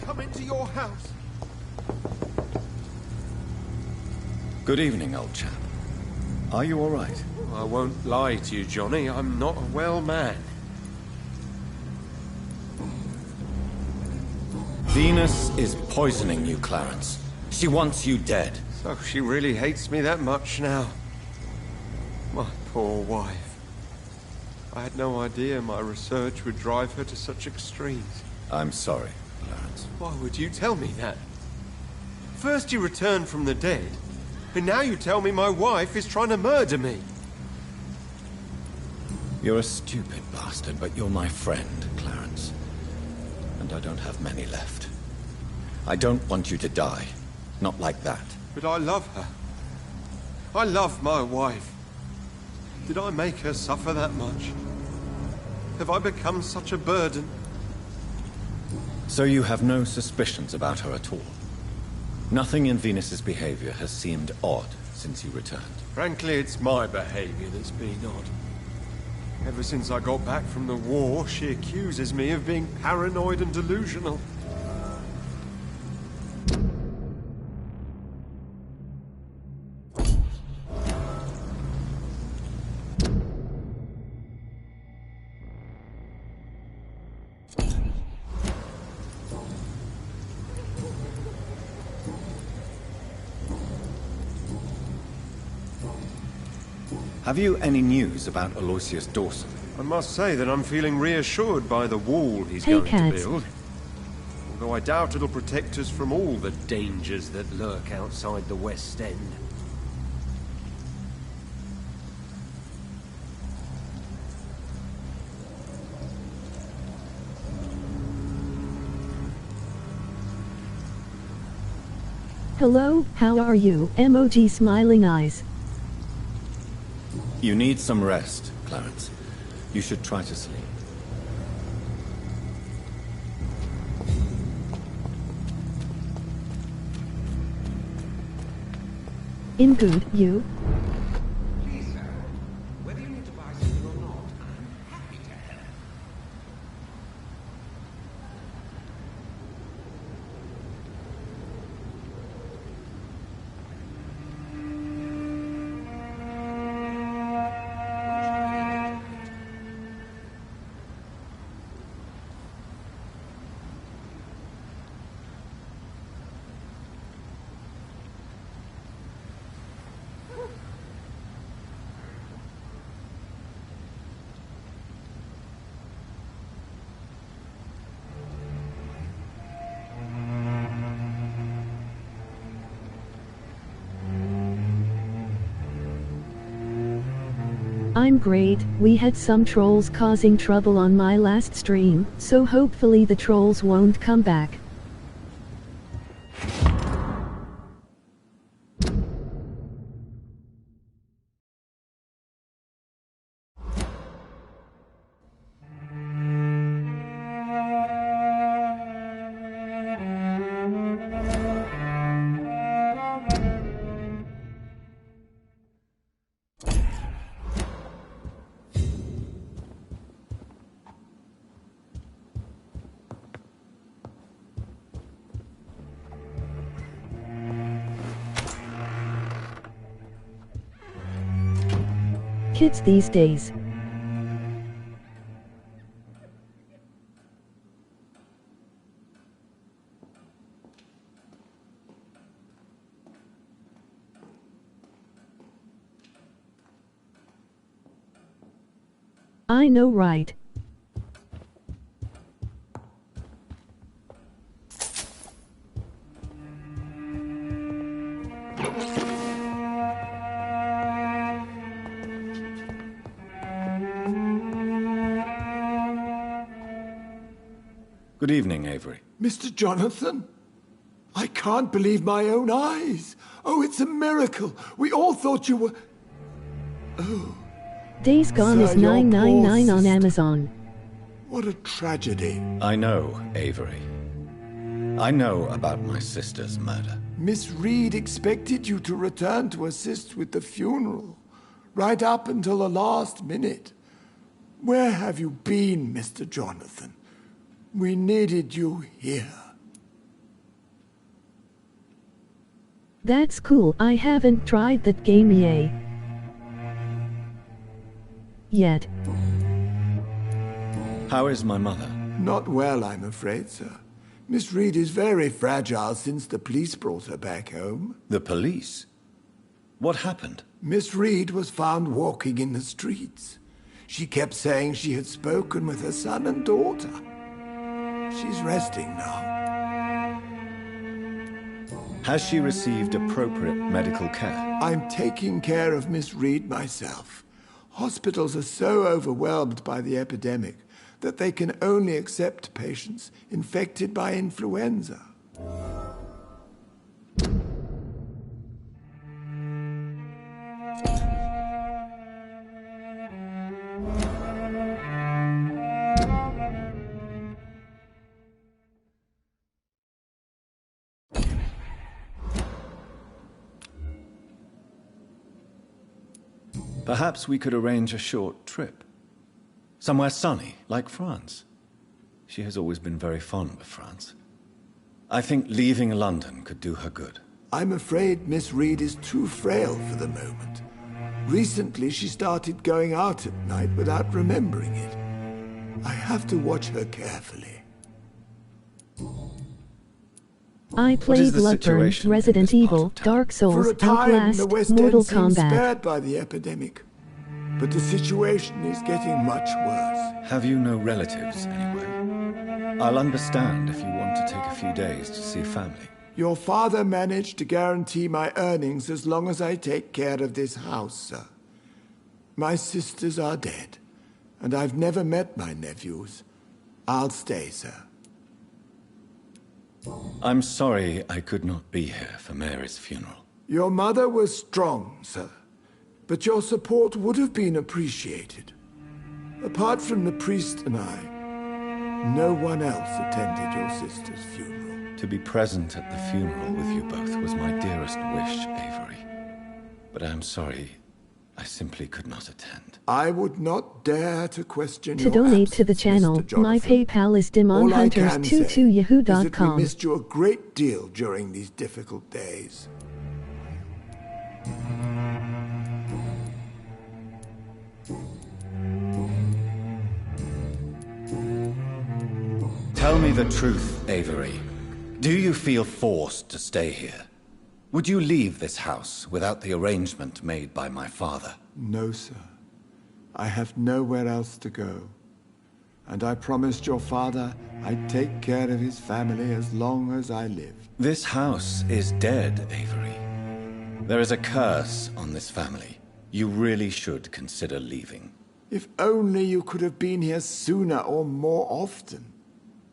Come into your house. Good evening, old chap. Are you all right? I won't lie to you, Johnny. I'm not a well man. Venus is poisoning you, Clarence. She wants you dead. So she really hates me that much now. My poor wife. I had no idea my research would drive her to such extremes. I'm sorry, Clarence. Why would you tell me that? First you returned from the dead, and now you tell me my wife is trying to murder me. You're a stupid bastard, but you're my friend, Clarence. And I don't have many left. I don't want you to die. Not like that. But I love her. I love my wife. Did I make her suffer that much? Have I become such a burden? So you have no suspicions about her at all? Nothing in Venus's behavior has seemed odd since you returned? Frankly, it's my behavior that's been odd. Ever since I got back from the war, she accuses me of being paranoid and delusional. Have you any news about Aloysius Dawson? I must say that I'm feeling reassured by the wall he's going to build. Although I doubt it'll protect us from all the dangers that lurk outside the West End. Hello, how are you? Emoji smiling eyes. You need some rest, Clarence. You should try to sleep. In good, you? Please, sir. Whether you need to buy something or not, I'm happy to help. I'm great. We had some trolls causing trouble on my last stream, so hopefully the trolls won't come back. Kids these days. I know, right? Good evening, Avery. Mr. Jonathan? I can't believe my own eyes. Oh, it's a miracle. We all thought you were... Oh. Days Gone Sir, is your $9.99 poor on sister. Amazon. What a tragedy. I know, Avery. I know about my sister's murder. Miss Reed expected you to return to assist with the funeral, right up until the last minute. Where have you been, Mr. Jonathan? We needed you here. That's cool. I haven't tried that game yet. How is my mother? Not well, I'm afraid, sir. Miss Reed is very fragile since the police brought her back home. The police? What happened? Miss Reed was found walking in the streets. She kept saying she had spoken with her son and daughter. She's resting now. Has she received appropriate medical care? I'm taking care of Miss Reed myself. Hospitals are so overwhelmed by the epidemic that they can only accept patients infected by influenza. Perhaps we could arrange a short trip. Somewhere sunny, like France. She has always been very fond of France. I think leaving London could do her good. I'm afraid Miss Reed is too frail for the moment. Recently, she started going out at night without remembering it. I have to watch her carefully. I played Bloodborne, Resident Evil, Dark Souls, For a time, Outlast, the West Mortal End seemed Kombat. spared by the epidemic. But the situation is getting much worse. Have you no relatives anywhere? I'll understand if you want to take a few days to see family. Your father managed to guarantee my earnings as long as I take care of this house, sir. My sisters are dead, and I've never met my nephews. I'll stay, sir. I'm sorry I could not be here for Mary's funeral. Your mother was strong, sir, but your support would have been appreciated. Apart from the priest and I, no one else attended your sister's funeral. To be present at the funeral with you both was my dearest wish, Avery. But I am sorry, I simply could not attend. I would not dare to question To your donate to the absence, channel, Mr. Jonathan. my PayPal is All I can say is that we demonhunters22yahoo.com. missed you a great deal during these difficult days. Tell me the truth, Avery. Do you feel forced to stay here? Would you leave this house without the arrangement made by my father? No, sir. I have nowhere else to go. And I promised your father I'd take care of his family as long as I live. This house is dead, Avery. There is a curse on this family. You really should consider leaving. If only you could have been here sooner or more often.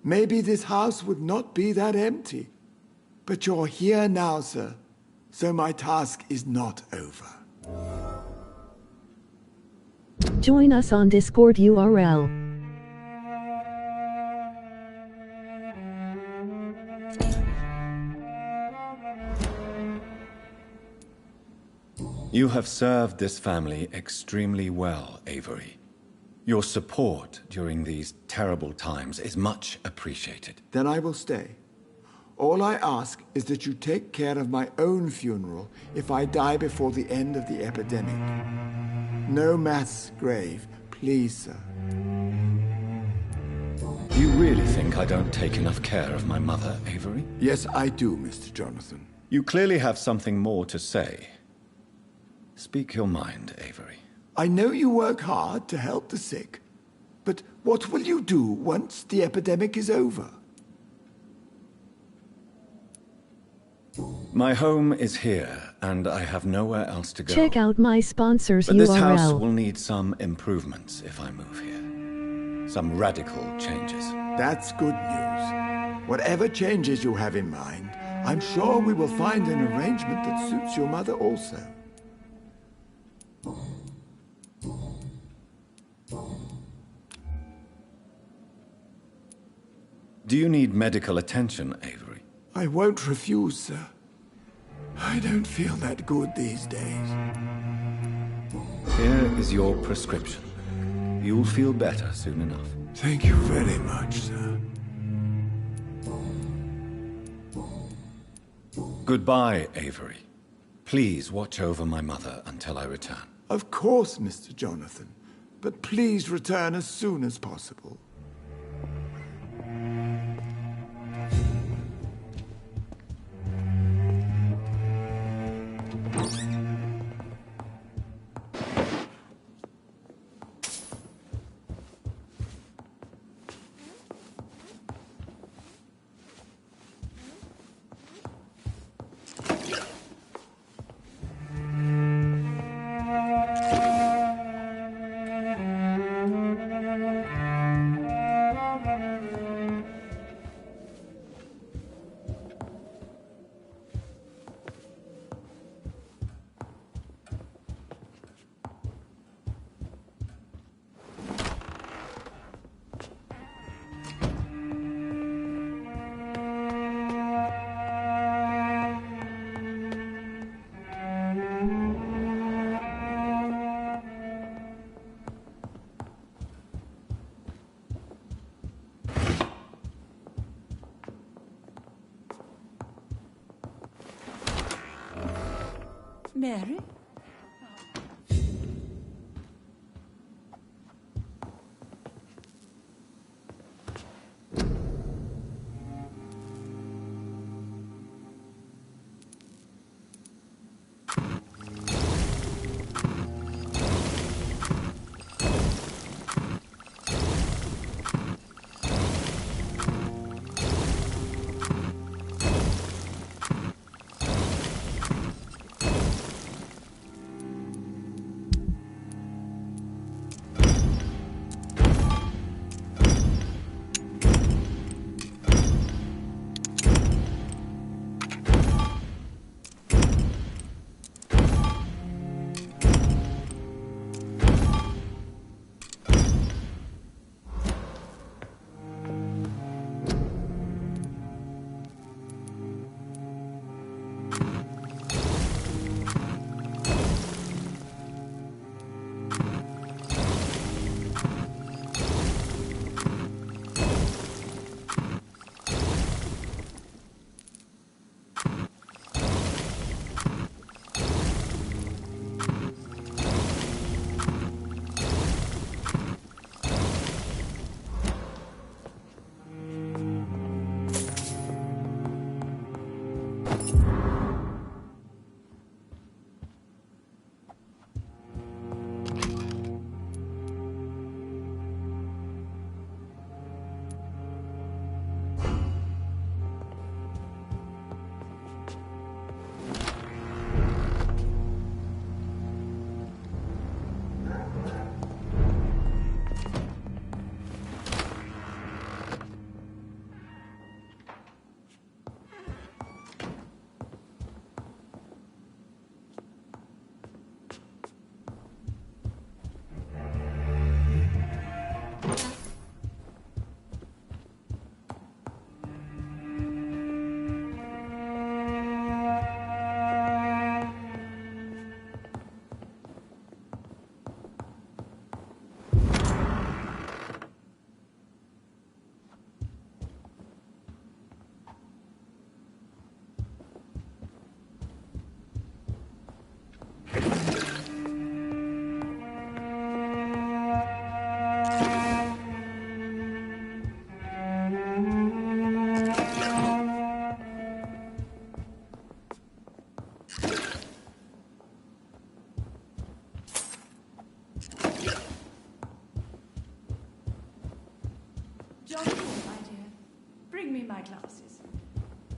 Maybe this house would not be that empty. But you're here now, sir, so my task is not over. Join us on Discord URL. You have served this family extremely well, Avery. Your support during these terrible times is much appreciated. Then I will stay. All I ask is that you take care of my own funeral if I die before the end of the epidemic. No mass grave, please, sir. You really think I don't take enough care of my mother, Avery? Yes, I do, Mr. Jonathan. You clearly have something more to say. Speak your mind, Avery. I know you work hard to help the sick, but what will you do once the epidemic is over? My home is here, and I have nowhere else to go. Check out my sponsor's But URL. this house will need some improvements if I move here. Some radical changes. That's good news. Whatever changes you have in mind, I'm sure we will find an arrangement that suits your mother also. Do you need medical attention, Avery? I won't refuse, sir. I don't feel that good these days. Here is your prescription. You'll feel better soon enough. Thank you very much, sir. Goodbye, Avery. Please watch over my mother until I return. Of course, Mr. Jonathan. But please return as soon as possible. Mary?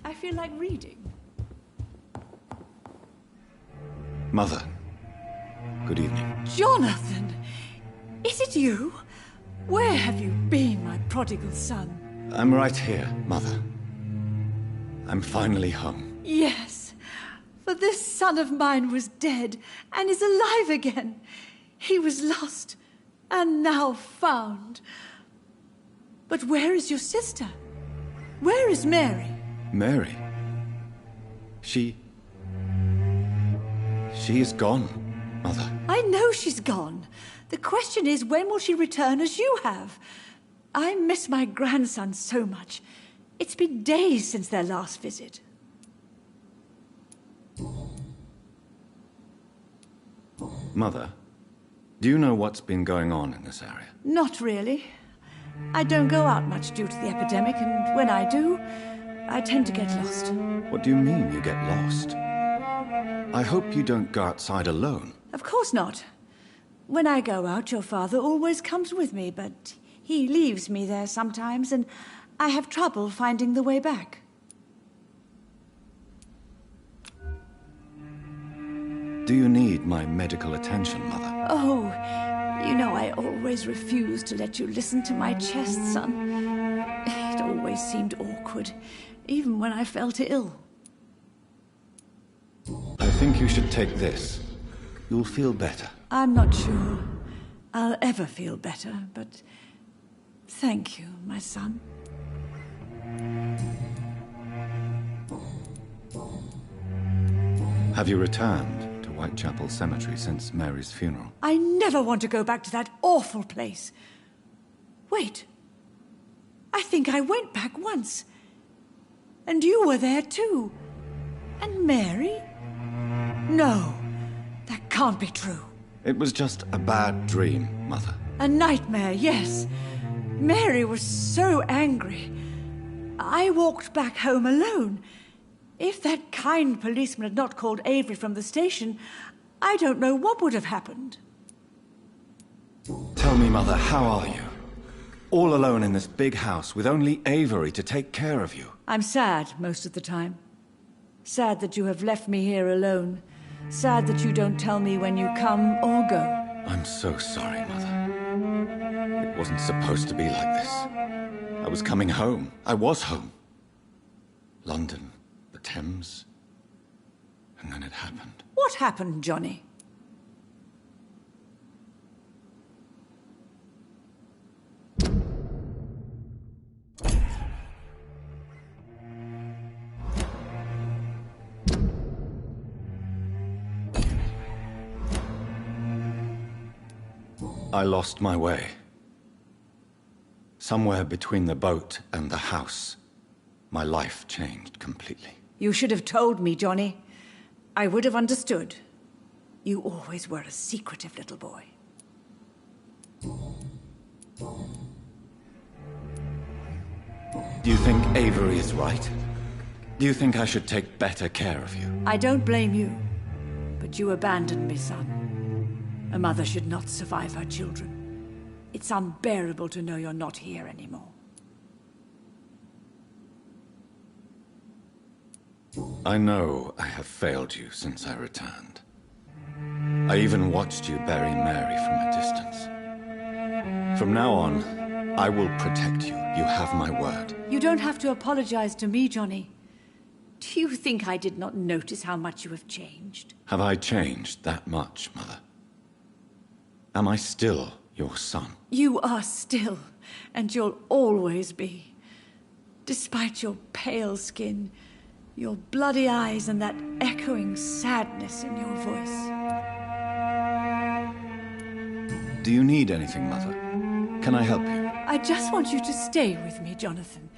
I feel like reading. Mother, good evening. Jonathan! Is it you? Where have you been, my prodigal son? I'm right here, Mother. I'm finally home. Yes, for this son of mine was dead and is alive again. He was lost and now found. But where is your sister? Where is Mary? Mary? She is gone, Mother. I know she's gone. The question is, when will she return as you have? I miss my grandson so much. It's been days since their last visit. Mother, do you know what's been going on in this area? Not really. I don't go out much due to the epidemic, and when I do, I tend to get lost. What do you mean you get lost? I hope you don't go outside alone. Of course not. When I go out, your father always comes with me, but he leaves me there sometimes, and I have trouble finding the way back. Do you need my medical attention, Mother? Oh, you know I always refused to let you listen to my chest, son. It always seemed awkward, even when I felt ill. I think you should take this. You'll feel better. I'm not sure I'll ever feel better, but thank you, my son. Have you returned to Whitechapel Cemetery since Mary's funeral? I never want to go back to that awful place. Wait. I think I went back once. And you were there too. And Mary? No, that can't be true. It was just a bad dream, Mother. A nightmare, yes. Mary was so angry. I walked back home alone. If that kind policeman had not called Avery from the station, I don't know what would have happened. Tell me, Mother, how are you? All alone in this big house with only Avery to take care of you. I'm sad most of the time. Sad that you have left me here alone. Sad that you don't tell me when you come or go. I'm so sorry, Mother. It wasn't supposed to be like this. I was coming home. I was home. London, the Thames, and then it happened. What happened, Johnny? I lost my way. Somewhere between the boat and the house, my life changed completely. You should have told me, Johnny. I would have understood. You always were a secretive little boy. Do you think Avery is right? Do you think I should take better care of you? I don't blame you, but you abandoned me, son. A mother should not survive her children. It's unbearable to know you're not here anymore. I know I have failed you since I returned. I even watched you bury Mary from a distance. From now on, I will protect you. You have my word. You don't have to apologize to me, Johnny. Do you think I did not notice how much you have changed? Have I changed that much, Mother? Am I still your son? You are still, and you'll always be. Despite your pale skin, your bloody eyes, and that echoing sadness in your voice. Do you need anything, Mother? Can I help you? I just want you to stay with me, Jonathan.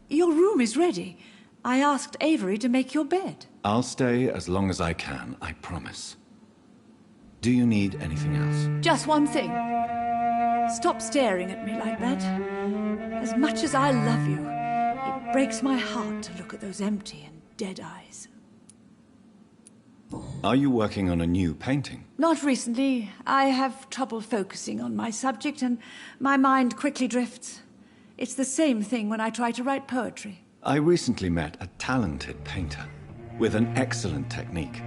Your room is ready. I asked Avery to make your bed. I'll stay as long as I can, I promise. Do you need anything else? Just one thing. Stop staring at me like that. As much as I love you, it breaks my heart to look at those empty and dead eyes. Are you working on a new painting? Not recently. I have trouble focusing on my subject, and my mind quickly drifts. It's the same thing when I try to write poetry. I recently met a talented painter with an excellent technique.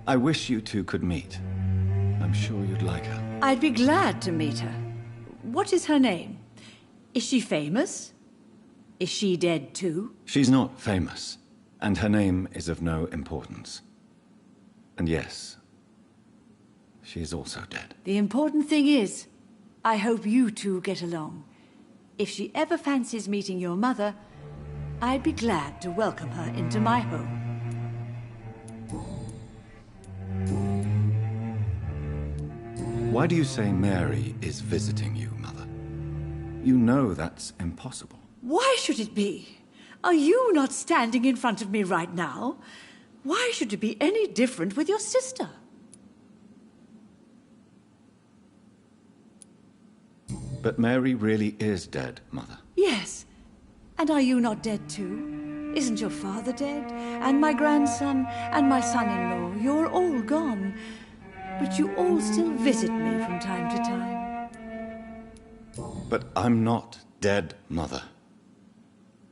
I wish you two could meet. I'm sure you'd like her. I'd be glad to meet her. What is her name? Is she famous? Is she dead too? She's not famous, and her name is of no importance. And yes, she is also dead. The important thing is, I hope you two get along. If she ever fancies meeting your mother, I'd be glad to welcome her into my home. Why do you say Mary is visiting you, Mother? You know that's impossible. Why should it be? Are you not standing in front of me right now? Why should it be any different with your sister? But Mary really is dead, Mother. Yes. And are you not dead too? Isn't your father dead? And my grandson? And my son-in-law? You're all gone. But you all still visit me from time to time. But I'm not dead, Mother.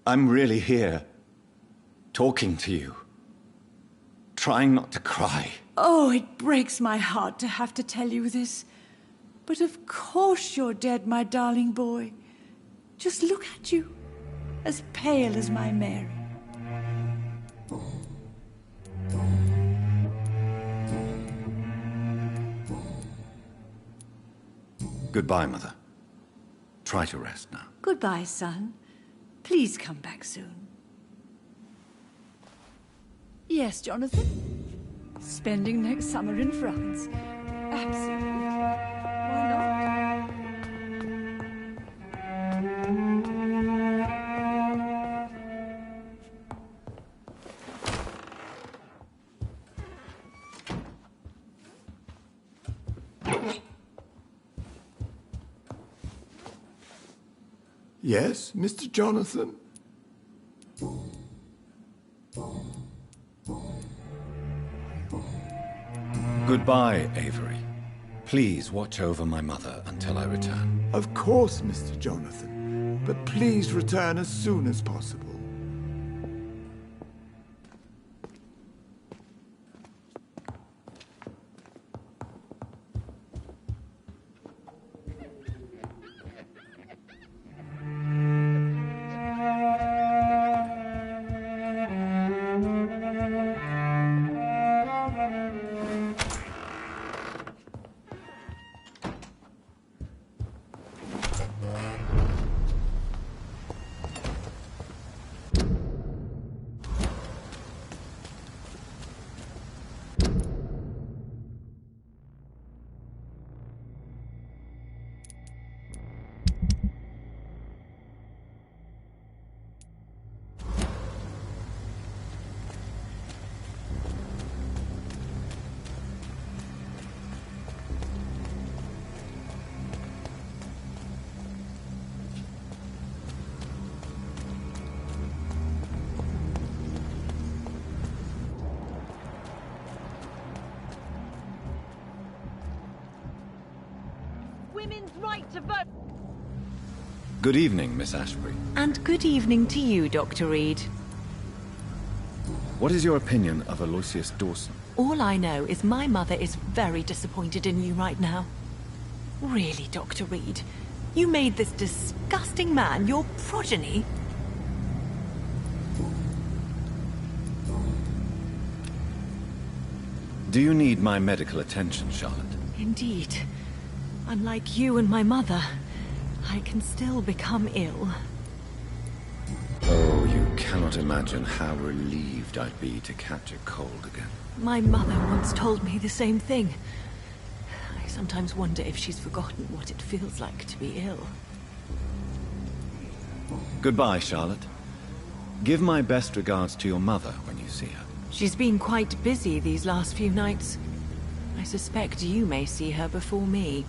I'm really here, talking to you, trying not to cry. Oh, it breaks my heart to have to tell you this. But of course you're dead, my darling boy. Just look at you, as pale as my Mary. Goodbye, Mother. Try to rest now. Goodbye, son. Please come back soon. Yes, Jonathan? Spending next summer in France. Absolutely. Why not? Yes, Mr. Jonathan? Goodbye, Avery. Please watch over my mother until I return. Of course, Mr. Jonathan. But please return as soon as possible. Women's right to vote. Good evening, Miss Ashbury. And good evening to you, Dr. Reed. What is your opinion of Aloysius Dawson? All I know is my mother is very disappointed in you right now. Really, Dr. Reed? You made this disgusting man your progeny? Do you need my medical attention, Charlotte? Indeed. Unlike you and my mother, I can still become ill. Oh, you cannot imagine how relieved I'd be to catch a cold again. My mother once told me the same thing. I sometimes wonder if she's forgotten what it feels like to be ill. Goodbye, Charlotte. Give my best regards to your mother when you see her. She's been quite busy these last few nights. I suspect you may see her before me.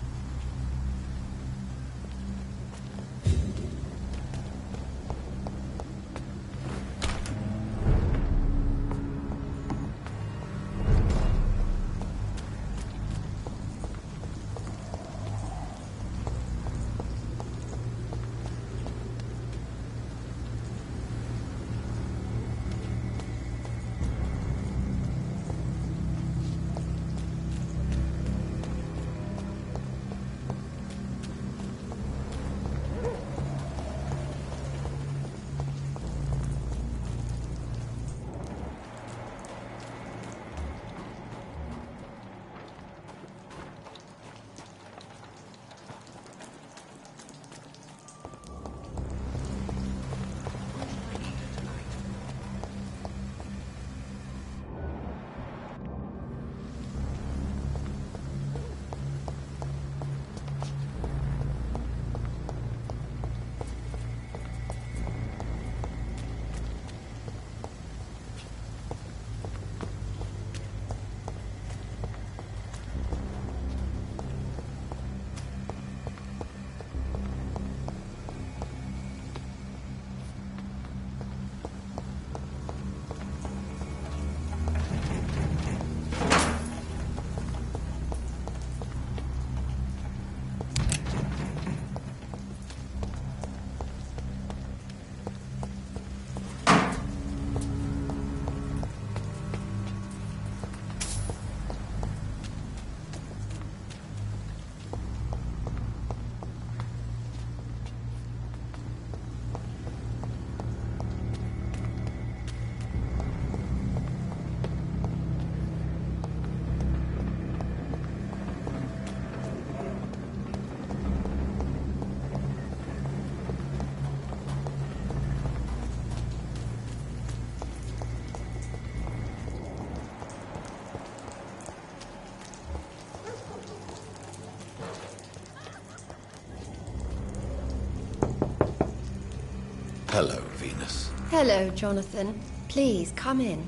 Hello, Jonathan. Please, come in.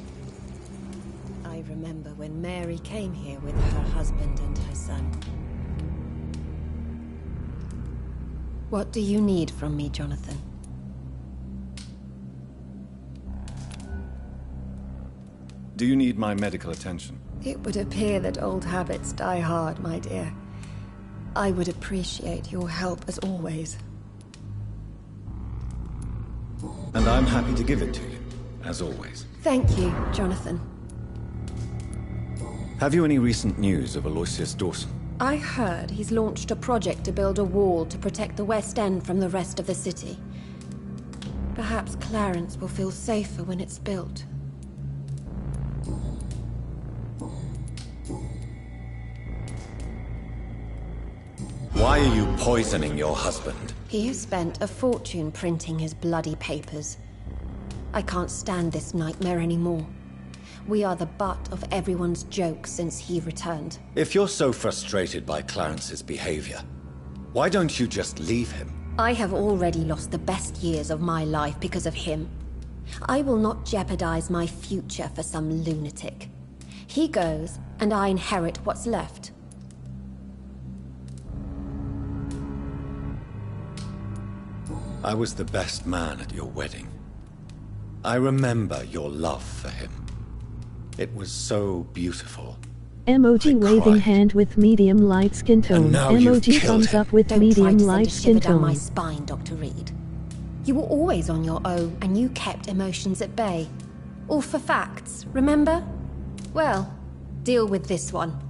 I remember when Mary came here with her husband and her son. What do you need from me, Jonathan? Do you need my medical attention? It would appear that old habits die hard, my dear. I would appreciate your help as always. And I'm happy to give it to you, as always. Thank you, Jonathan. Have you any recent news of Aloysius Dawson? I heard he's launched a project to build a wall to protect the West End from the rest of the city. Perhaps Clarence will feel safer when it's built. Why are you poisoning your husband? He has spent a fortune printing his bloody papers. I can't stand this nightmare anymore. We are the butt of everyone's jokes since he returned. If you're so frustrated by Clarence's behavior, why don't you just leave him? I have already lost the best years of my life because of him. I will not jeopardize my future for some lunatic. He goes, and I inherit what's left. I was the best man at your wedding. I remember your love for him. It was so beautiful. Emoji waving hand with medium light skin tone. Emoji thumbs up with medium light skin Don't try to send a shiver down my tone. spine, Dr. Reed. You were always on your own, and you kept emotions at bay. All for facts, remember? Well, deal with this one.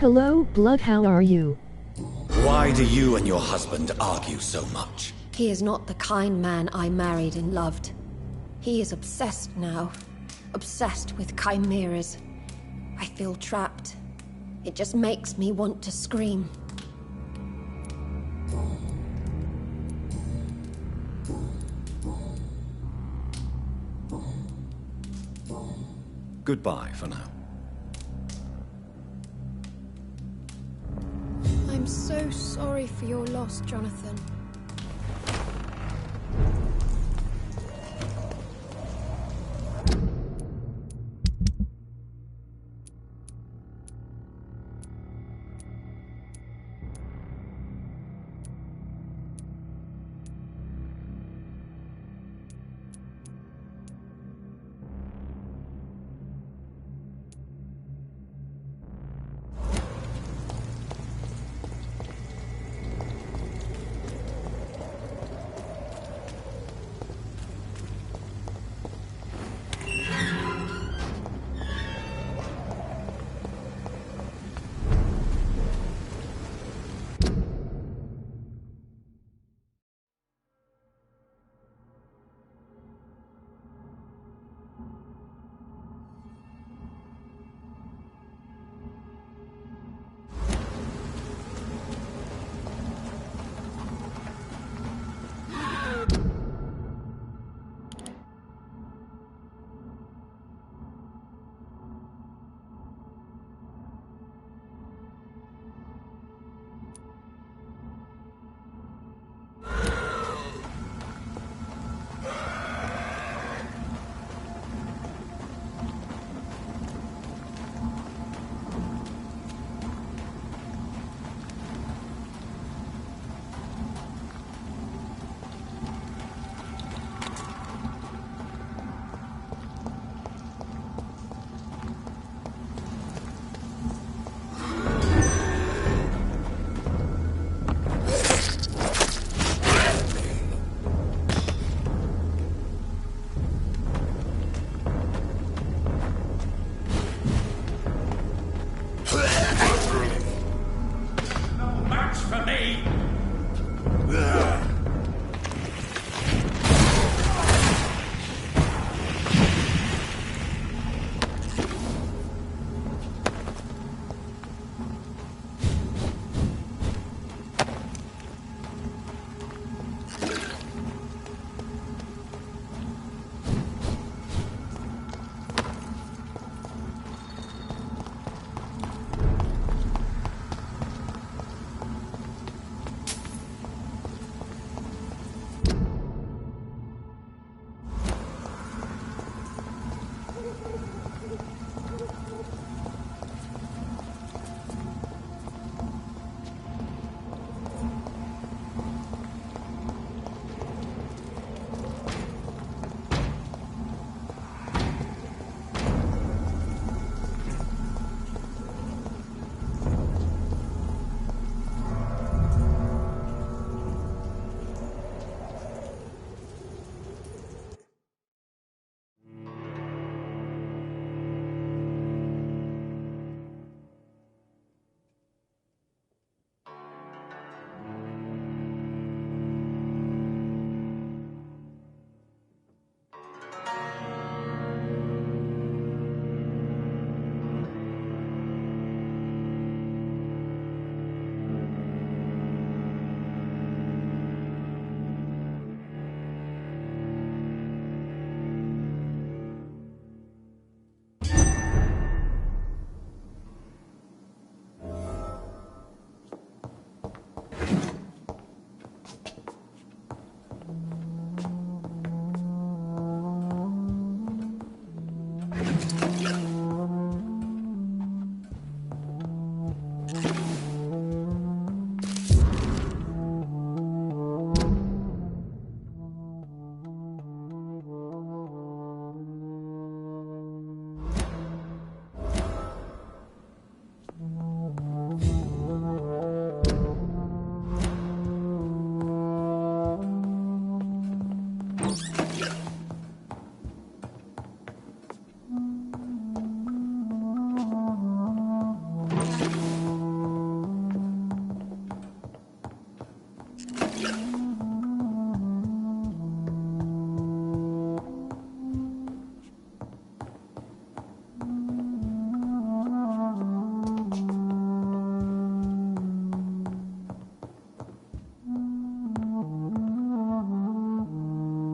Hello, Blood, how are you? Why do you and your husband argue so much? He is not the kind man I married and loved. He is obsessed now. Obsessed with chimeras. I feel trapped. It just makes me want to scream. Goodbye for now. I'm so sorry for your loss, Jonathan.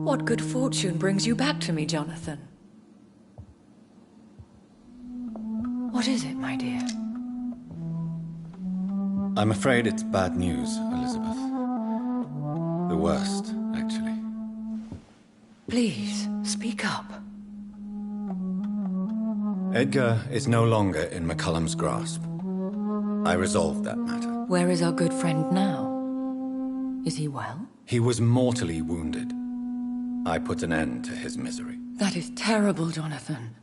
What good fortune brings you back to me, Jonathan? What is it, my dear? I'm afraid it's bad news, Elizabeth. The worst, actually. Please, speak up. Edgar is no longer in McCullum's grasp. I resolved that matter. Where is our good friend now? Is he well? He was mortally wounded. I put an end to his misery. That is terrible, Jonathan.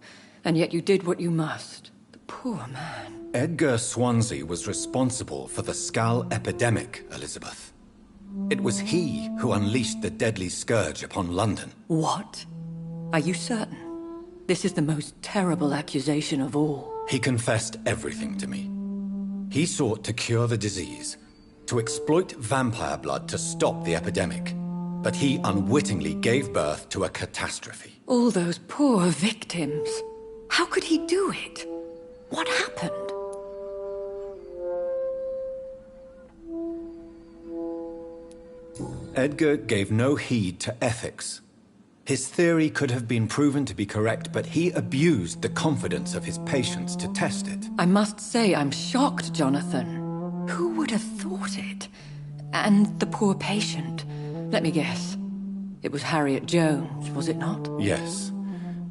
And yet you did what you must. The poor man. Edgar Swansea was responsible for the Skull epidemic, Elizabeth. It was he who unleashed the deadly scourge upon London. What? Are you certain? This is the most terrible accusation of all. He confessed everything to me. He sought to cure the disease, to exploit vampire blood to stop the epidemic. But he unwittingly gave birth to a catastrophe. All those poor victims. How could he do it? What happened? Edgar gave no heed to ethics. His theory could have been proven to be correct, but he abused the confidence of his patients to test it. I must say I'm shocked, Jonathan. Who would have thought it? And the poor patient. Let me guess. It was Harriet Jones, was it not? Yes.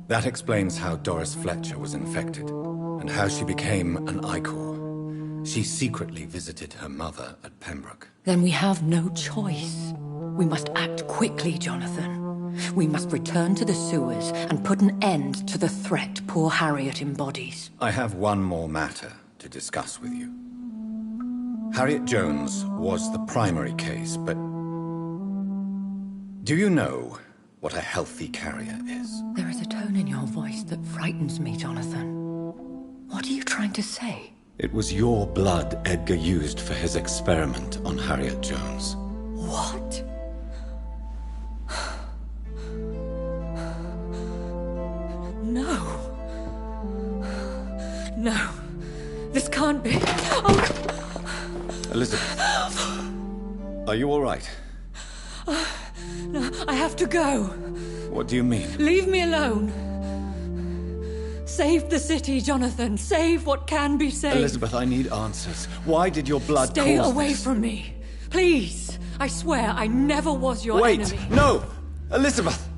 That explains how Doris Fletcher was infected, and how she became an Icor. She secretly visited her mother at Pembroke. Then we have no choice. We must act quickly, Jonathan. We must return to the sewers and put an end to the threat poor Harriet embodies. I have one more matter to discuss with you. Harriet Jones was the primary case, but do you know what a healthy carrier is? There is a tone in your voice that frightens me, Jonathan. What are you trying to say? It was your blood Edgar used for his experiment on Harriet Jones. What? No. No. This can't be. Oh. Elizabeth. Are you all right? No, I have to go. What do you mean? Leave me alone. Save the city, Jonathan. Save what can be saved. Elizabeth, I need answers. Why did your blood Stay cause away this? from me. Please. I swear I never was your Wait! enemy. No! Elizabeth!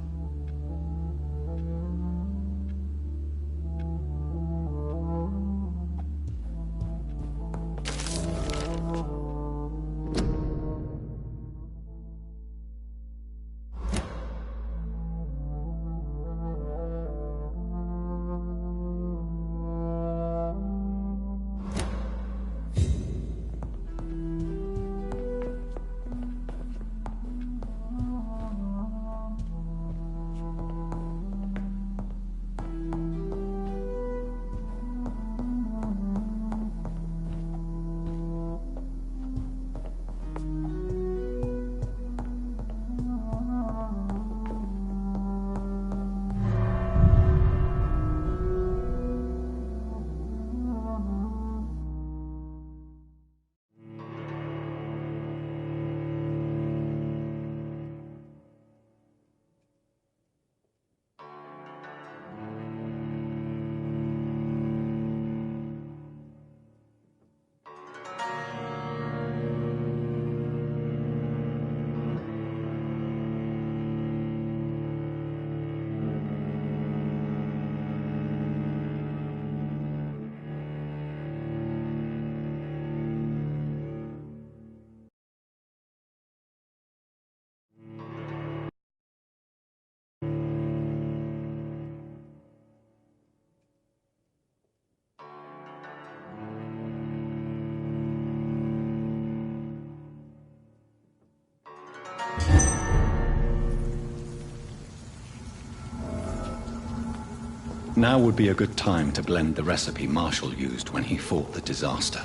Now would be a good time to blend the recipe Marshall used when he fought the disaster.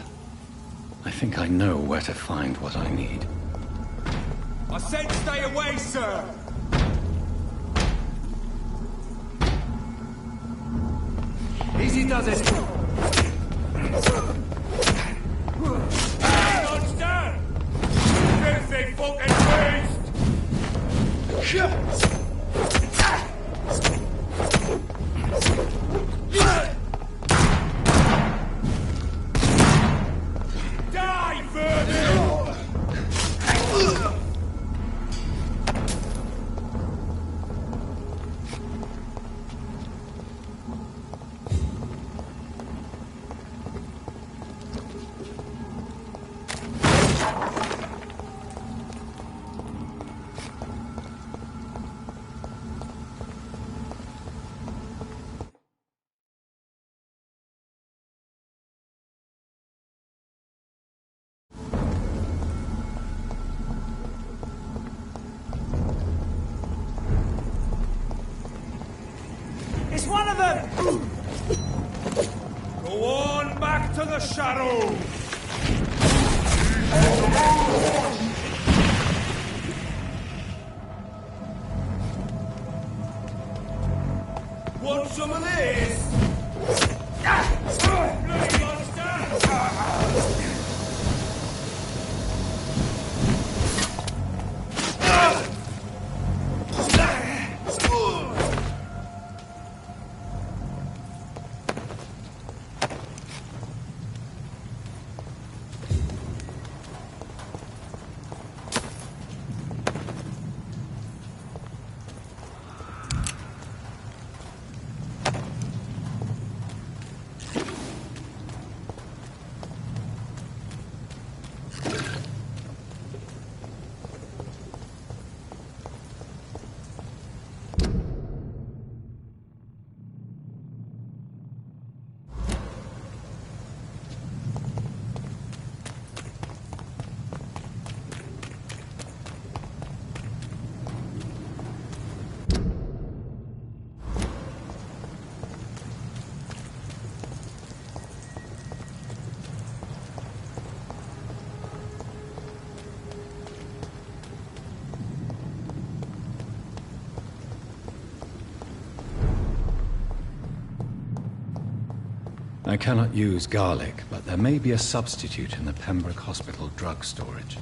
I think I know where to find what I need. I said stay away, sir! Easy does it! Hey, monster! Filthy fucking beast! shadow! Want some of this? Bloody monster! I cannot use garlic, but there may be a substitute in the Pembroke Hospital drug storage.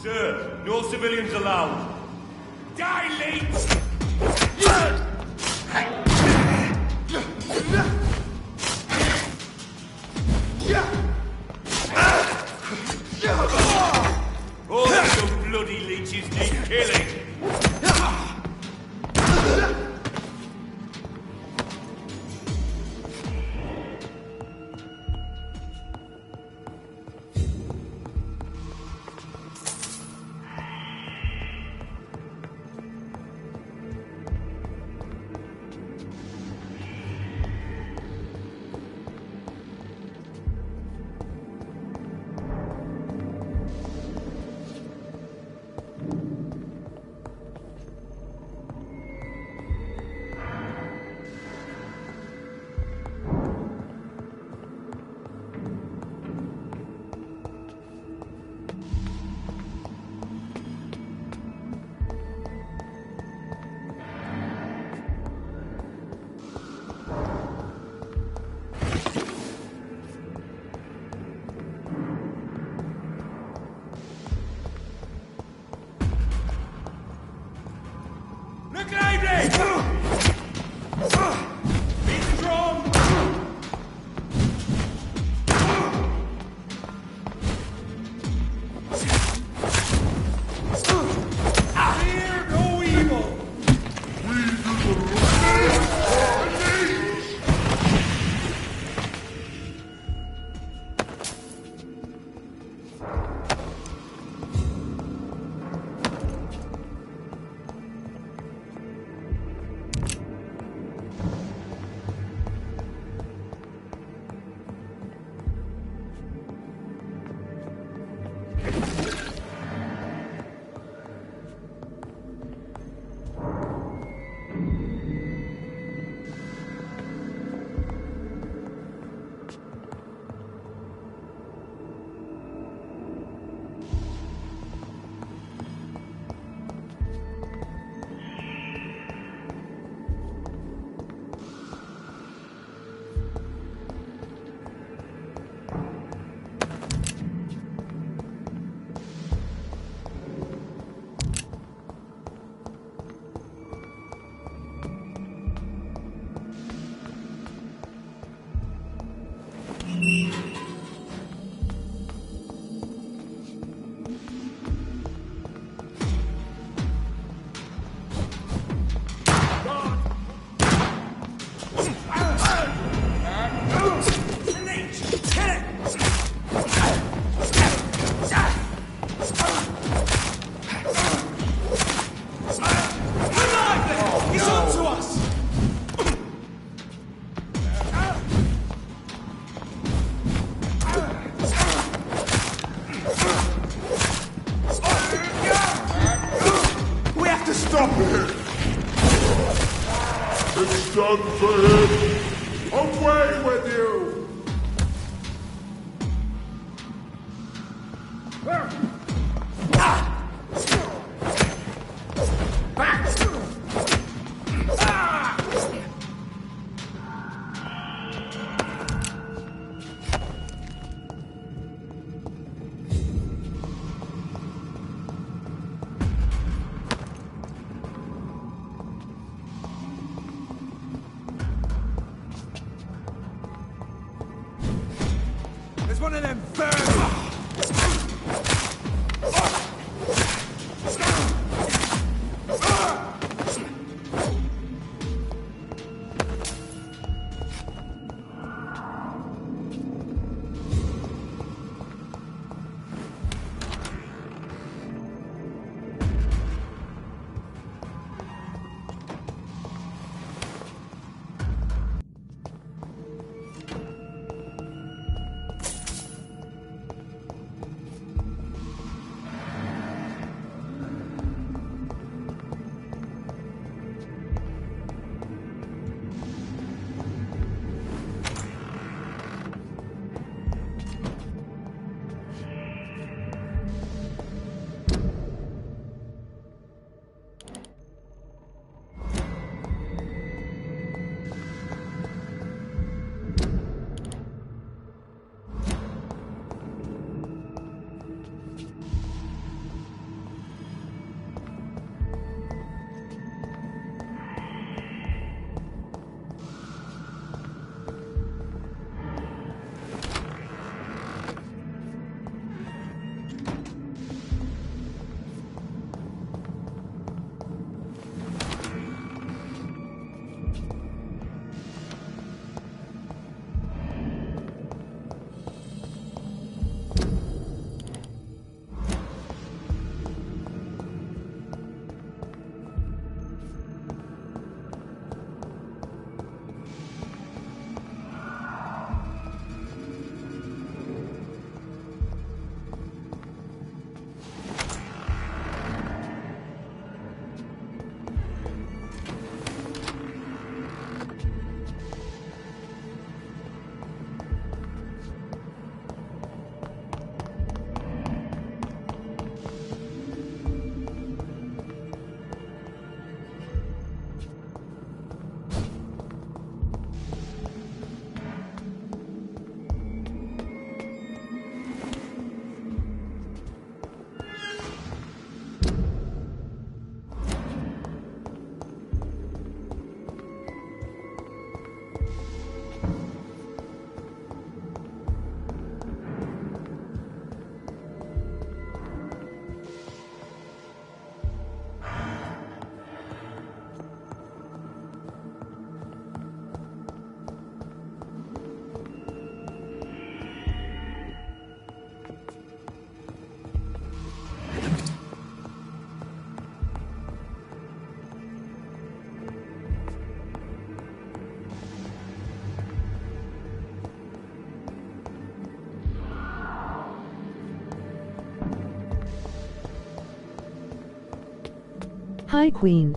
Sir, no civilians allowed. Dilate! All those bloody leeches need killing! gun for him! Away with you! There's one of them birds! Hi, Queen.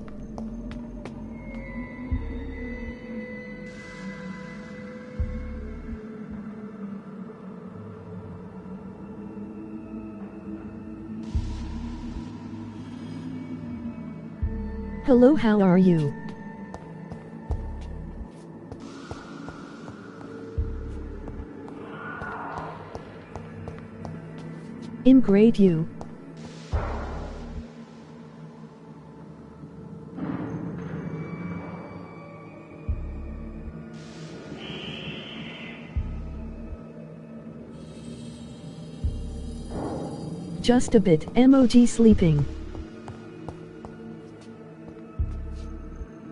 Hello, how are you? I'm great, you. Just a bit, emoji sleeping.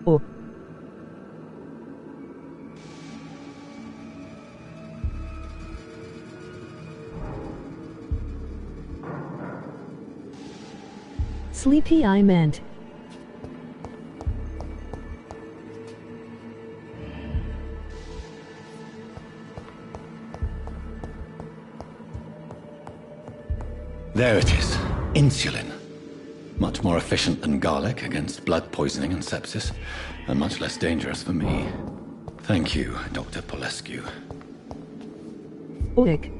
Oh. Sleepy I meant. There it is. Insulin. Much more efficient than garlic against blood poisoning and sepsis, and much less dangerous for me. Thank you, Dr. Polescu. Oik.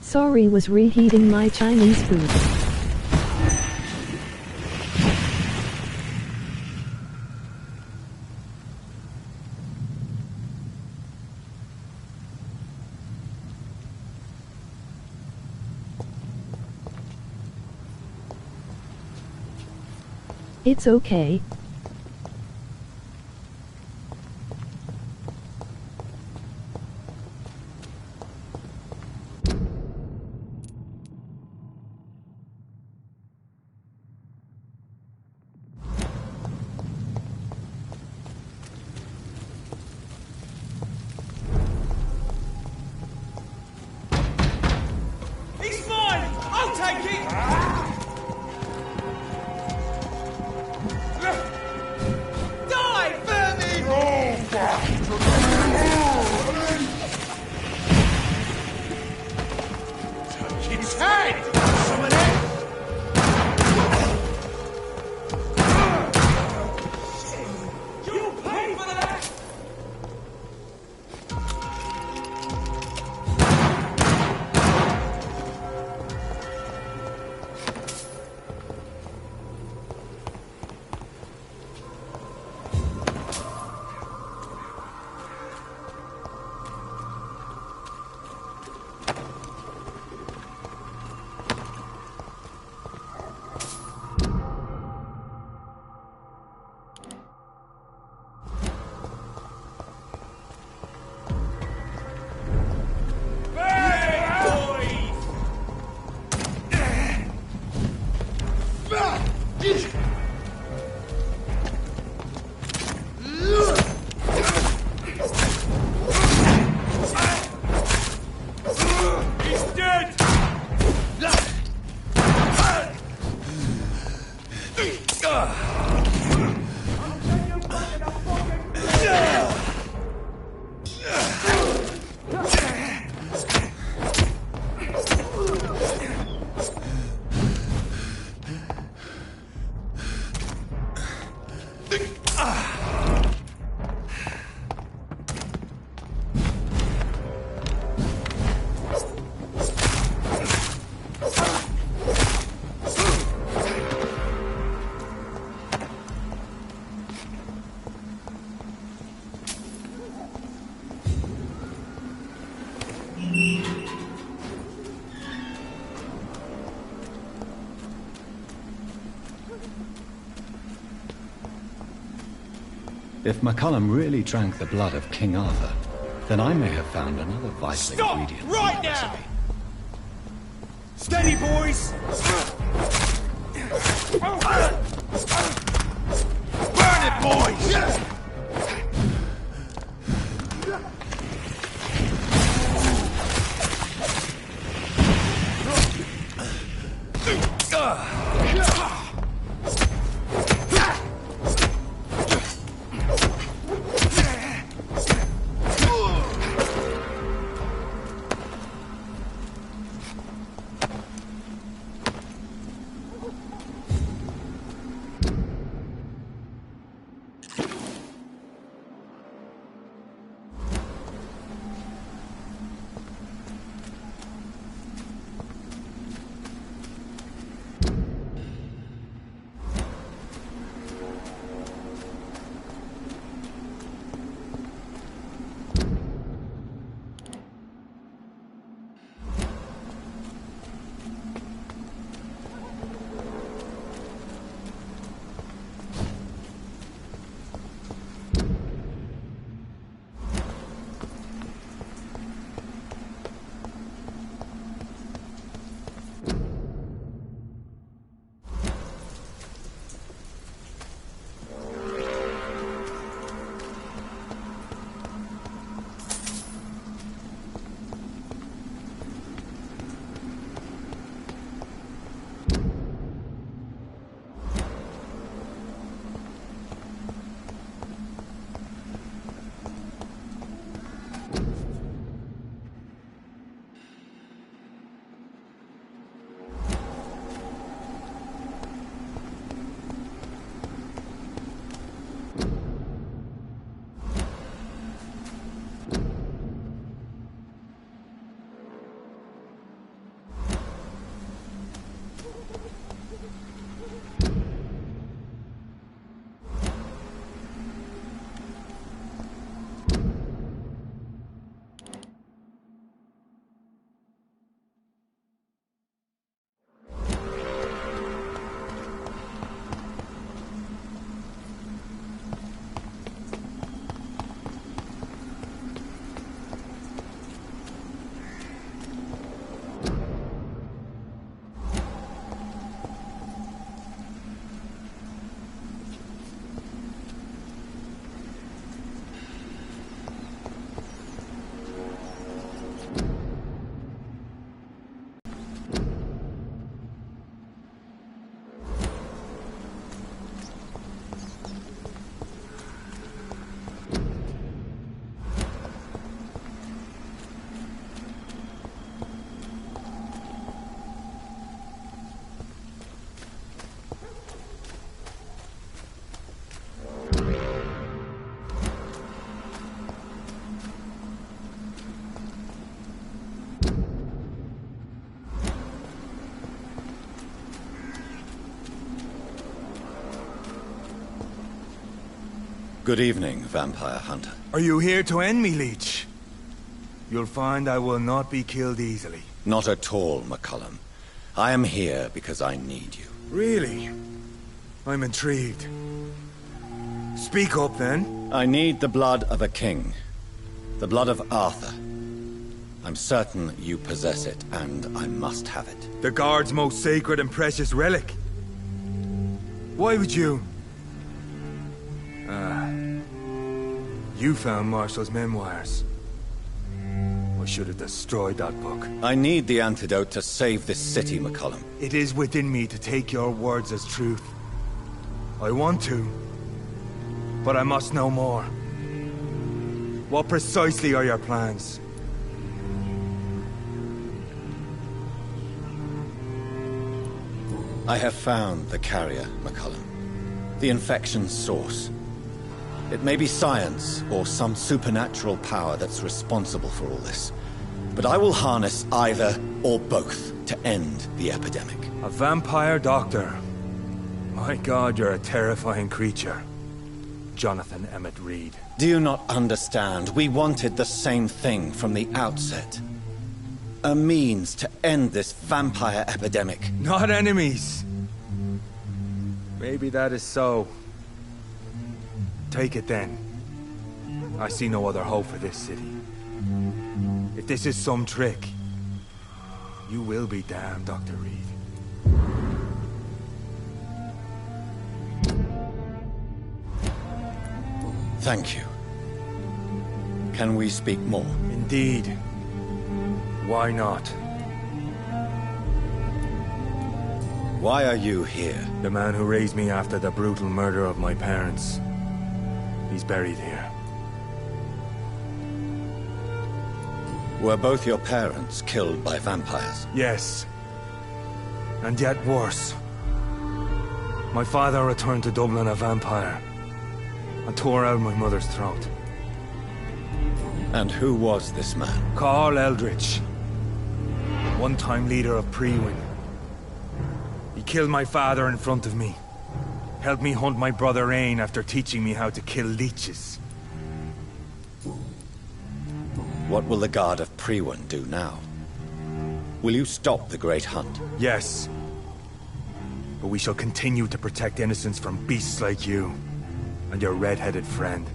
Sorry, was reheating my Chinese food. It's okay. He's mine! I'll take it! Die, vermin! Take its head! Someone You'll pay for that! If McCullum really drank the blood of King Arthur, then I may have found another vital ingredient. Stop! Right now! Steady, boys! Burn it, boys! Good evening, Vampire Hunter. Are you here to end me, Leech? You'll find I will not be killed easily. Not at all, McCullum. I am here because I need you. Really? I'm intrigued. Speak up, then. I need the blood of a king. The blood of Arthur. I'm certain you possess it, and I must have it. The Guard's most sacred and precious relic. Why would you? You found Marshall's memoirs. I should have destroyed that book. I need the antidote to save this city, McCullum. It is within me to take your words as truth. I want to, but I must know more. What precisely are your plans? I have found the carrier, McCullum. The infection's source. It may be science or some supernatural power that's responsible for all this. But I will harness either or both to end the epidemic. A vampire doctor. My God, you're a terrifying creature. Jonathan Emmett Reed. Do you not understand? We wanted the same thing from the outset. A means to end this vampire epidemic. Not enemies. Maybe that is so. Take it then. I see no other hope for this city. If this is some trick, you will be damned, Dr. Reed. Thank you. Can we speak more? Indeed. Why not? Why are you here? The man who raised me after the brutal murder of my parents. He's buried here. Were both your parents killed by vampires? Yes. And yet worse. My father returned to Dublin a vampire and tore out my mother's throat. And who was this man? Carl Eldritch. One-time leader of Prewin. He killed my father in front of me. Helped me hunt my brother Ain after teaching me how to kill leeches. What will the Guard of Prewin do now? Will you stop the Great Hunt? Yes. But we shall continue to protect innocents from beasts like you and your red-headed friend.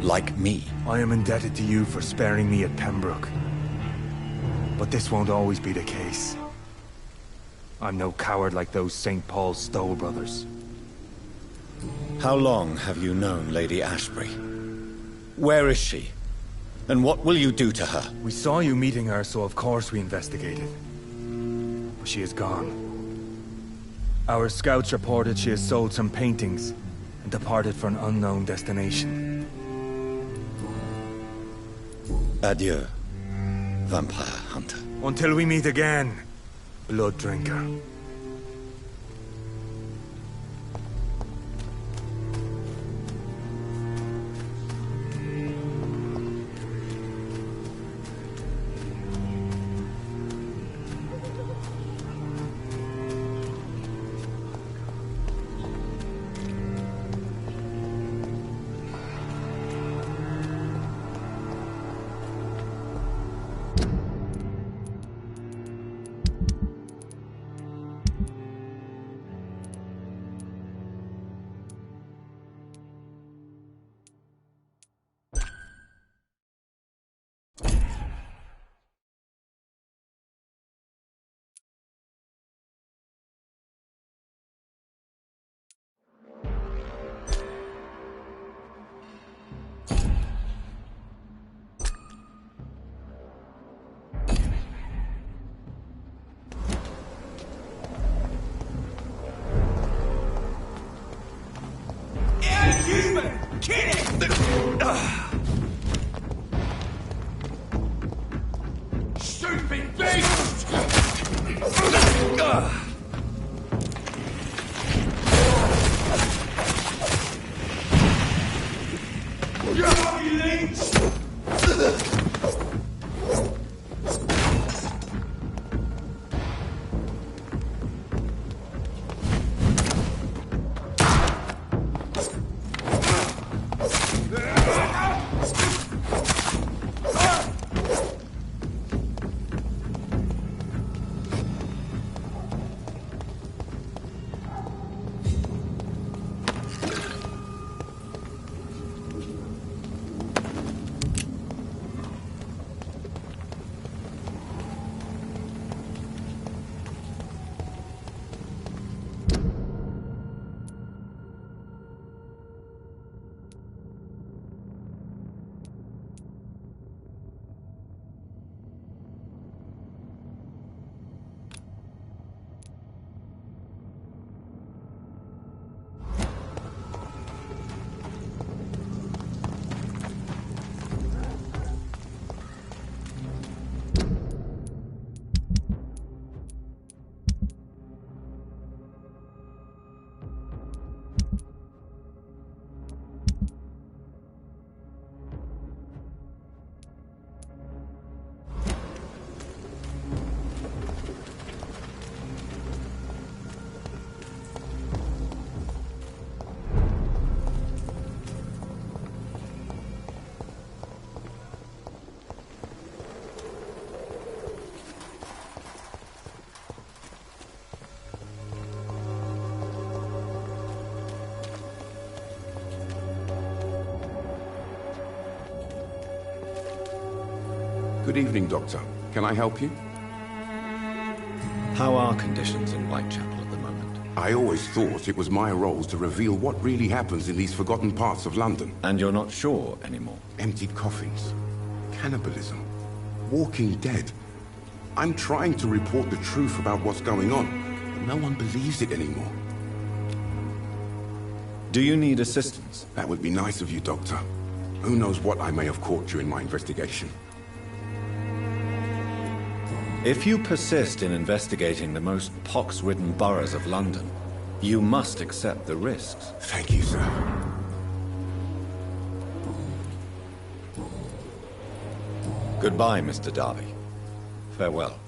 Like me? I am indebted to you for sparing me at Pembroke. But this won't always be the case. I'm no coward like those St. Paul's Stowe brothers. How long have you known Lady Ashbury? Where is she? And what will you do to her? We saw you meeting her, so of course we investigated. But she is gone. Our scouts reported she has sold some paintings and departed for an unknown destination. Adieu, vampire hunter. Until we meet again, blood drinker. Good evening, Doctor. Can I help you? How are conditions in Whitechapel at the moment? I always thought it was my role to reveal what really happens in these forgotten parts of London. And you're not sure anymore? Emptied coffins, cannibalism, walking dead. I'm trying to report the truth about what's going on, but no one believes it anymore. Do you need assistance? That would be nice of you, Doctor. Who knows what I may have caught during my investigation. If you persist in investigating the most pox-ridden boroughs of London, you must accept the risks. Thank you, sir. Goodbye, Mr. Darby. Farewell.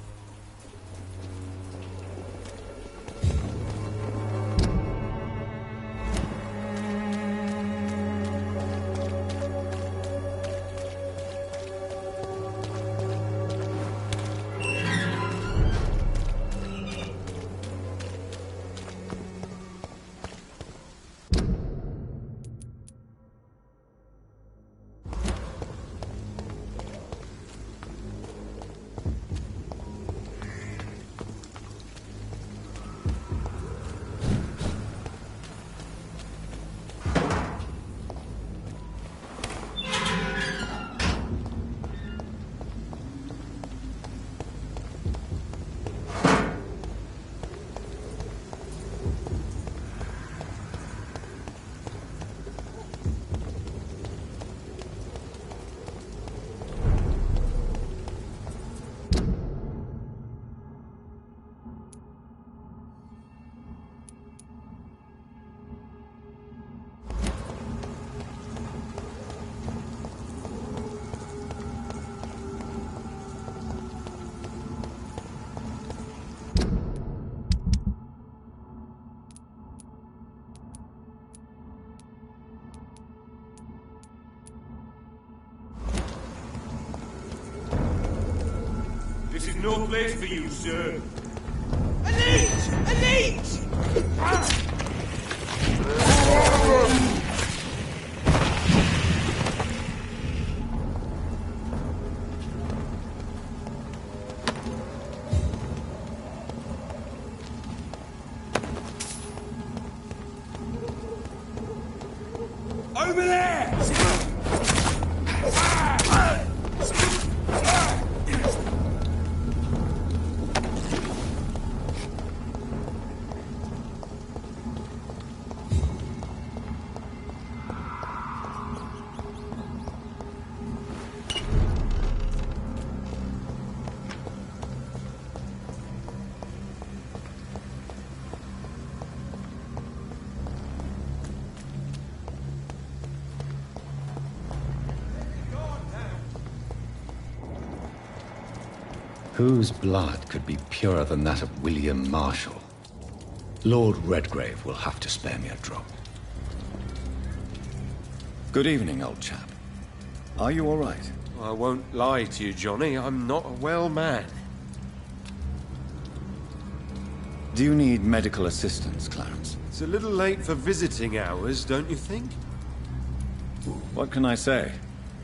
This is no place for you, sir. A leech! A leech! Over there! Whose blood could be purer than that of William Marshall? Lord Redgrave will have to spare me a drop. Good evening, old chap. Are you all right? I won't lie to you, Johnny. I'm not a well man. Do you need medical assistance, Clarence? It's a little late for visiting hours, don't you think? What can I say?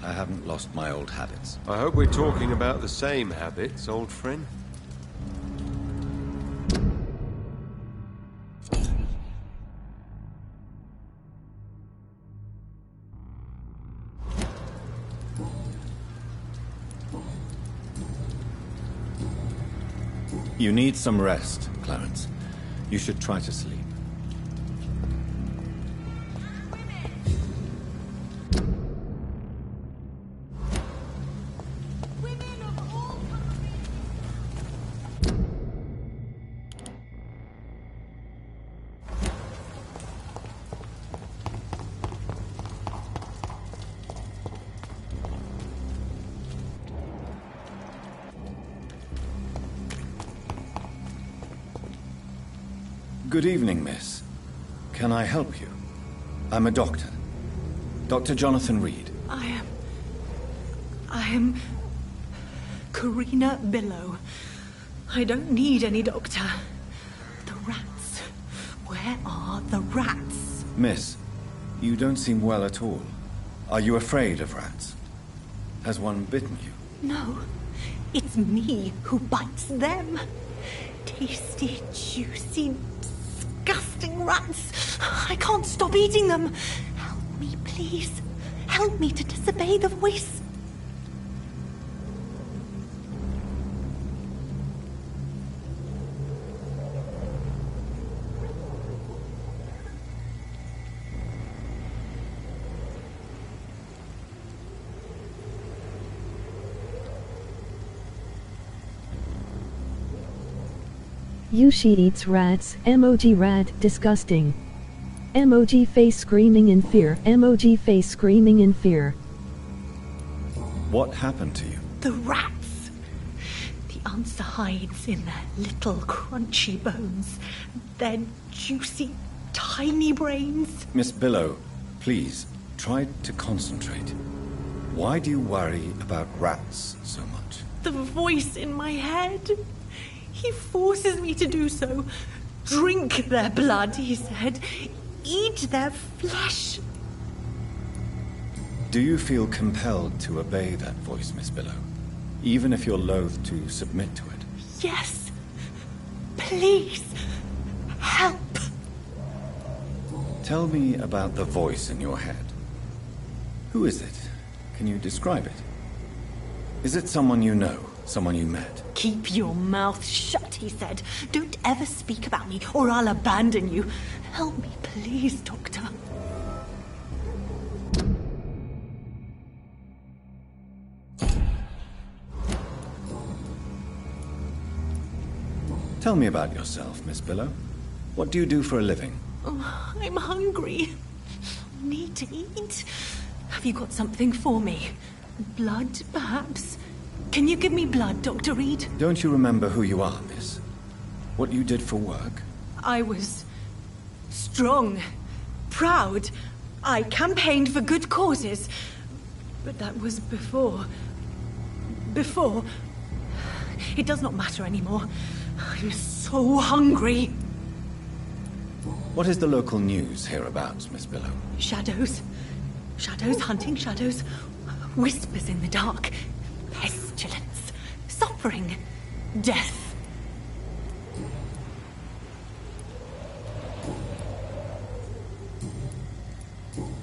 I haven't lost my old habits. I hope we're talking about the same habits, old friend. You need some rest, Clarence. You should try to sleep. Good evening, miss. Can I help you? I'm a doctor. Dr. Jonathan Reed. I am... Karina Billow. I don't need any doctor. The rats. Where are the rats? Miss, you don't seem well at all. Are you afraid of rats? Has one bitten you? No. It's me who bites them. Tasty, juicy, disgusting rats. I can't stop eating them. Help me, please. Help me to disobey the voice. She eats rats, emoji rat, disgusting. Emoji face screaming in fear, emoji face screaming in fear. What happened to you? The rats. The answer hides in their little crunchy bones, their juicy, tiny brains. Miss Billow, please, try to concentrate. Why do you worry about rats so much? The voice in my head. He forces me to do so. Drink their blood, he said. Eat their flesh. Do you feel compelled to obey that voice, Miss Billow? Even if you're loath to submit to it? Yes. Please. Help. Tell me about the voice in your head. Who is it? Can you describe it? Is it someone you know? Someone you met? Keep your mouth shut, he said. Don't ever speak about me, or I'll abandon you. Help me, please, Doctor. Tell me about yourself, Miss Billow. What do you do for a living? Oh, I'm hungry. Need to eat. Have you got something for me? Blood, perhaps? Can you give me blood, Dr. Reed? Don't you remember who you are, miss? What you did for work? I was strong, proud. I campaigned for good causes. But that was before. Before. It does not matter anymore. I'm so hungry. What is the local news hereabouts, Miss Billow? Shadows. Shadows hunting shadows. Whispers in the dark. Pestilence. Suffering. Death.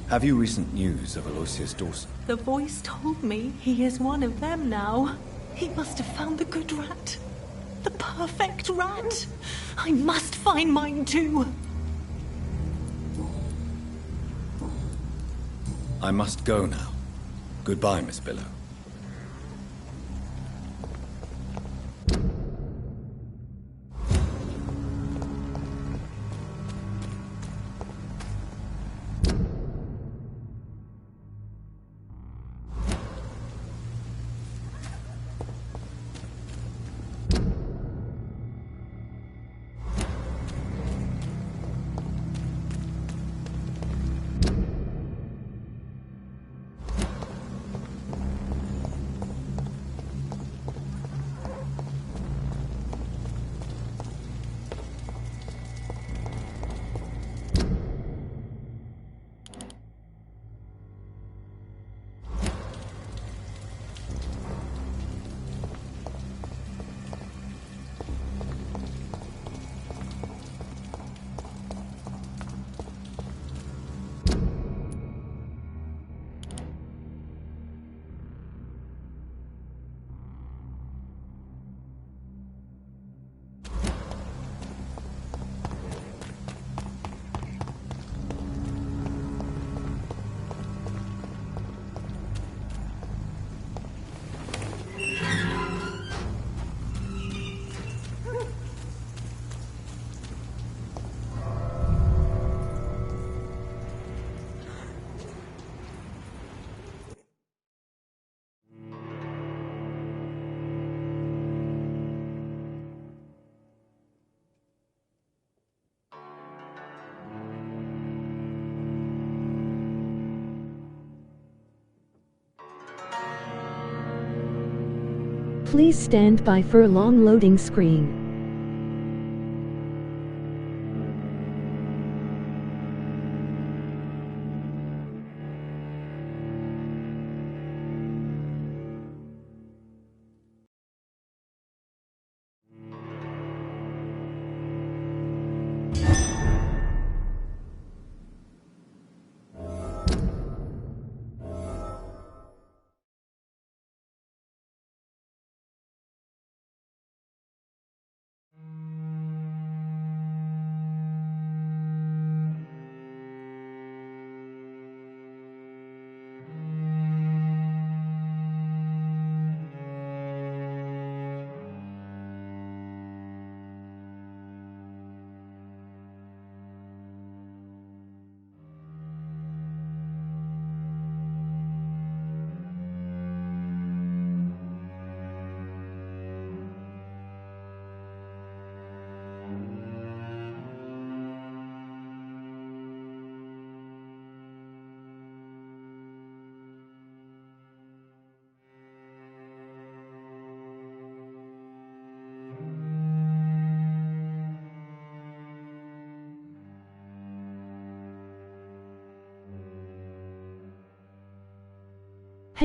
Have you recent news of Aloysius Dawson? The voice told me he is one of them now. He must have found the good rat. The perfect rat. I must find mine too. I must go now. Goodbye, Miss Billow. Please stand by for a long loading screen.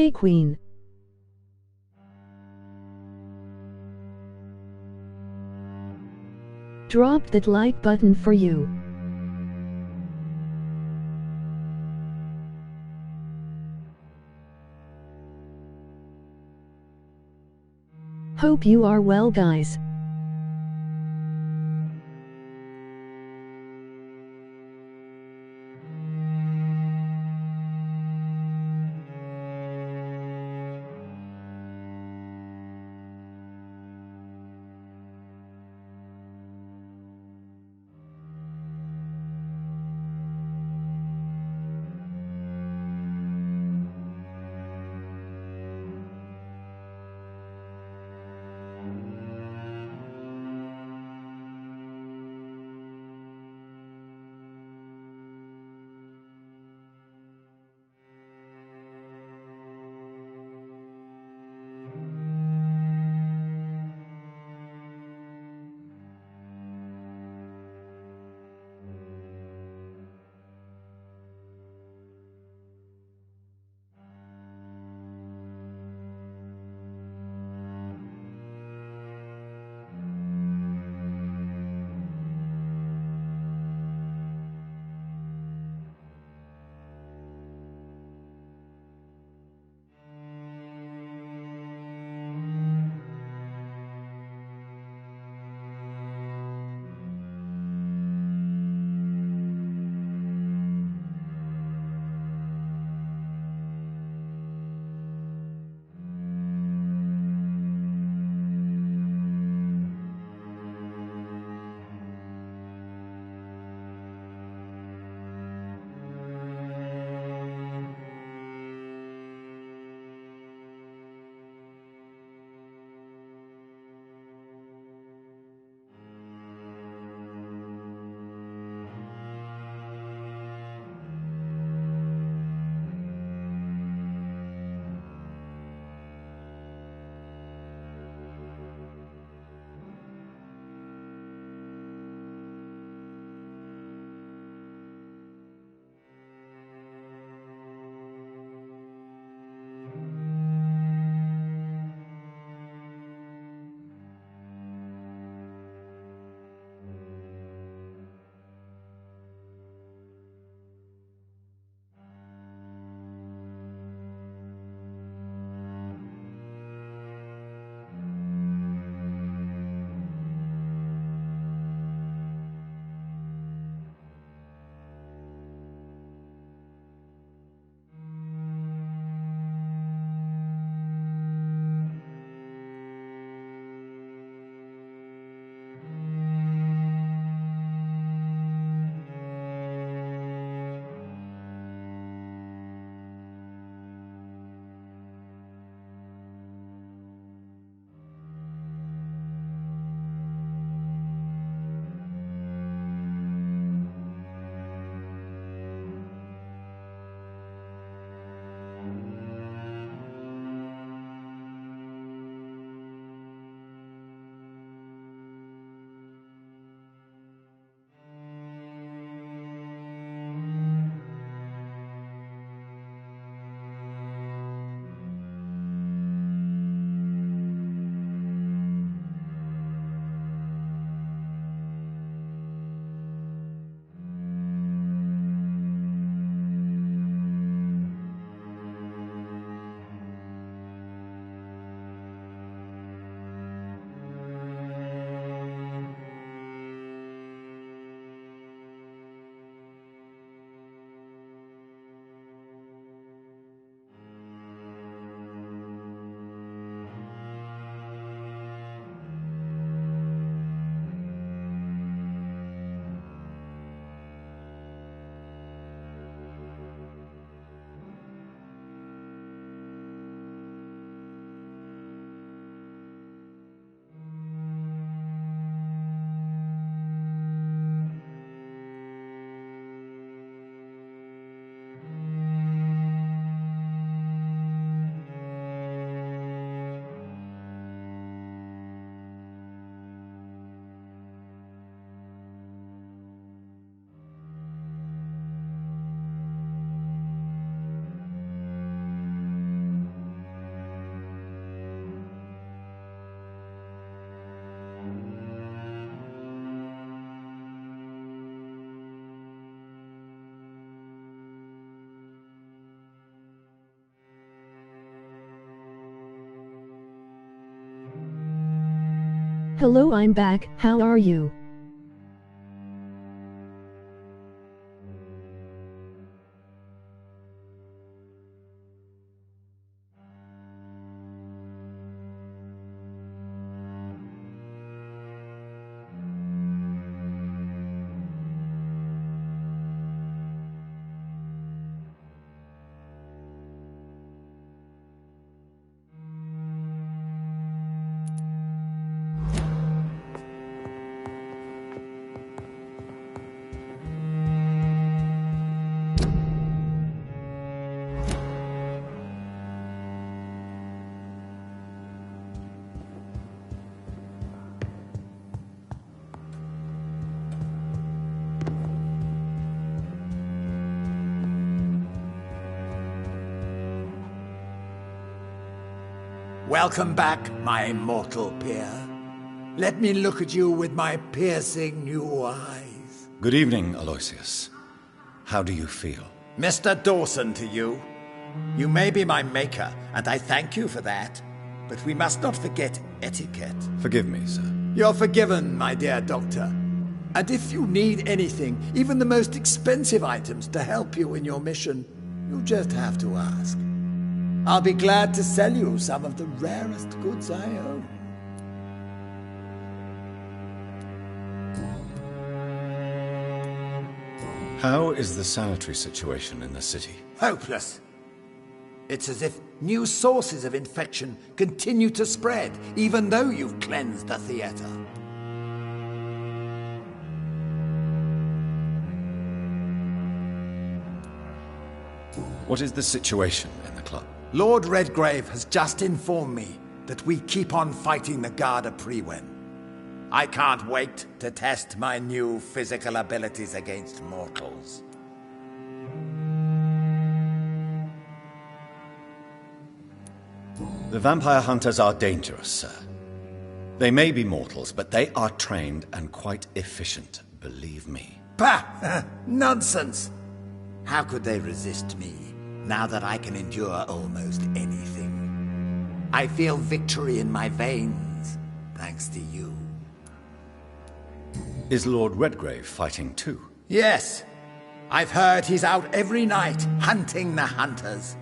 Hey Queen. Drop that like button for you. Hope you are well, guys. Hello, I'm back. How are you? Welcome back, my mortal peer. Let me look at you with my piercing new eyes. Good evening, Aloysius. How do you feel? Mr. Dawson to you. You may be my maker, and I thank you for that. But we must not forget etiquette. Forgive me, sir. You're forgiven, my dear doctor. And if you need anything, even the most expensive items to help you in your mission, you just have to ask. I'll be glad to sell you some of the rarest goods I own. How is the sanitary situation in the city? Hopeless. It's as if new sources of infection continue to spread, even though you've cleansed the theater. What is the situation in the club? Lord Redgrave has just informed me that we keep on fighting the Garda Priwen. I can't wait to test my new physical abilities against mortals. The vampire hunters are dangerous, sir. They may be mortals, but they are trained and quite efficient, believe me. Bah! Nonsense! How could they resist me, now that I can endure almost anything? I feel victory in my veins, thanks to you. Is Lord Redgrave fighting too? Yes. I've heard he's out every night, hunting the hunters.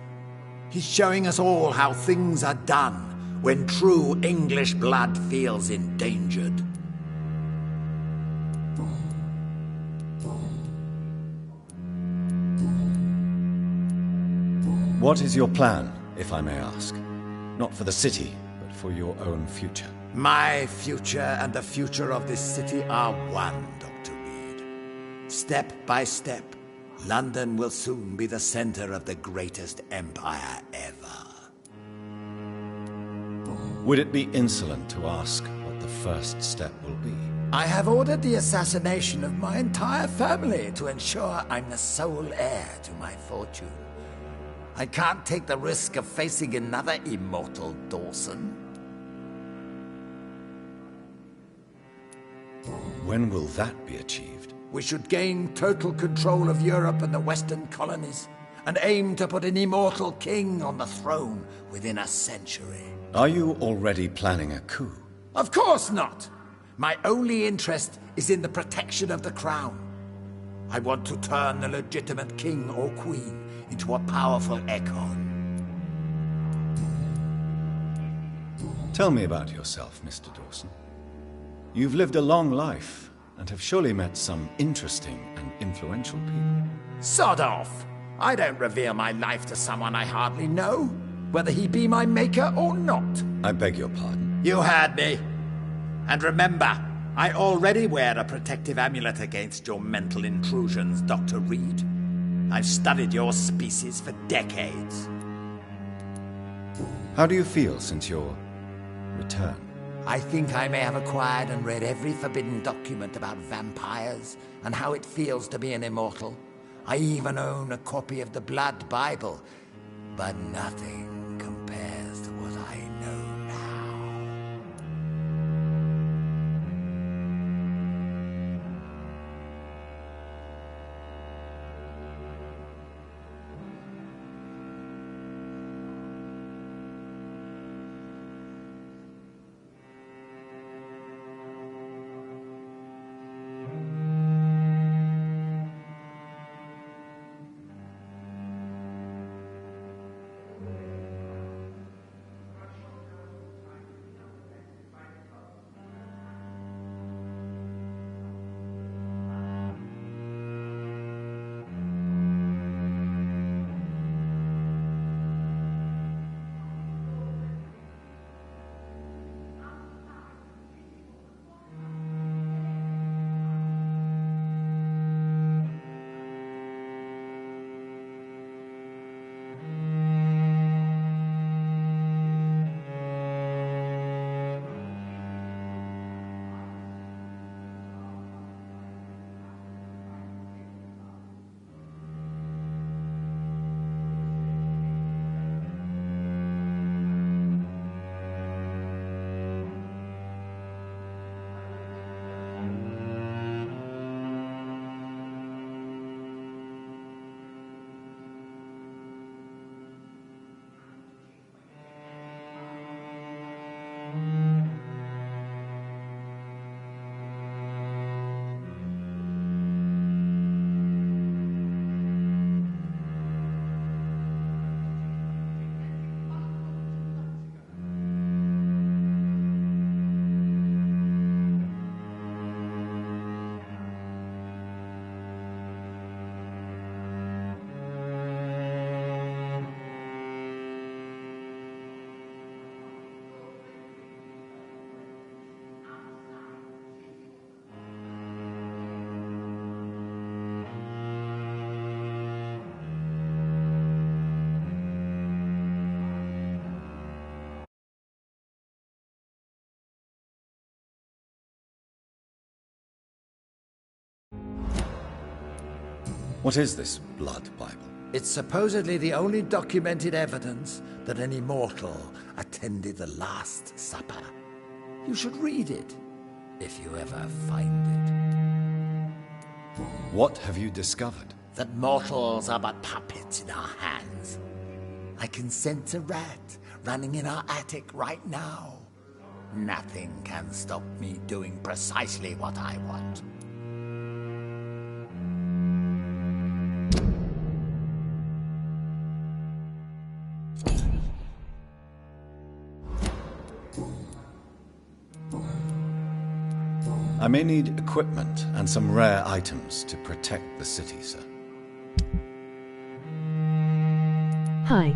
He's showing us all how things are done when true English blood feels endangered. What is your plan, if I may ask? Not for the city, but for your own future. My future and the future of this city are one, Dr. Reed. Step by step, London will soon be the center of the greatest empire ever. Would it be insolent to ask what the first step will be? I have ordered the assassination of my entire family to ensure I'm the sole heir to my fortune. I can't take the risk of facing another immortal Dawson. When will that be achieved? We should gain total control of Europe and the Western colonies, and aim to put an immortal king on the throne within a century. Are you already planning a coup? Of course not! My only interest is in the protection of the crown. I want to turn the legitimate king or queen into a powerful echo. Tell me about yourself, Mr. Dawson. You've lived a long life, and have surely met some interesting and influential people. Sod off! I don't reveal my life to someone I hardly know, whether he be my maker or not. I beg your pardon. You heard me. And remember, I already wear a protective amulet against your mental intrusions, Dr. Reed. I've studied your species for decades. How do you feel since your return? I think I may have acquired and read every forbidden document about vampires and how it feels to be an immortal. I even own a copy of the Blood Bible, but nothing compares to what I know now. What is this blood Bible? It's supposedly the only documented evidence that an immortal attended the Last Supper. You should read it, if you ever find it. What have you discovered? That mortals are but puppets in our hands. I can sense a rat running in our attic right now. Nothing can stop me doing precisely what I want. I may need equipment and some rare items to protect the city, sir. Hi.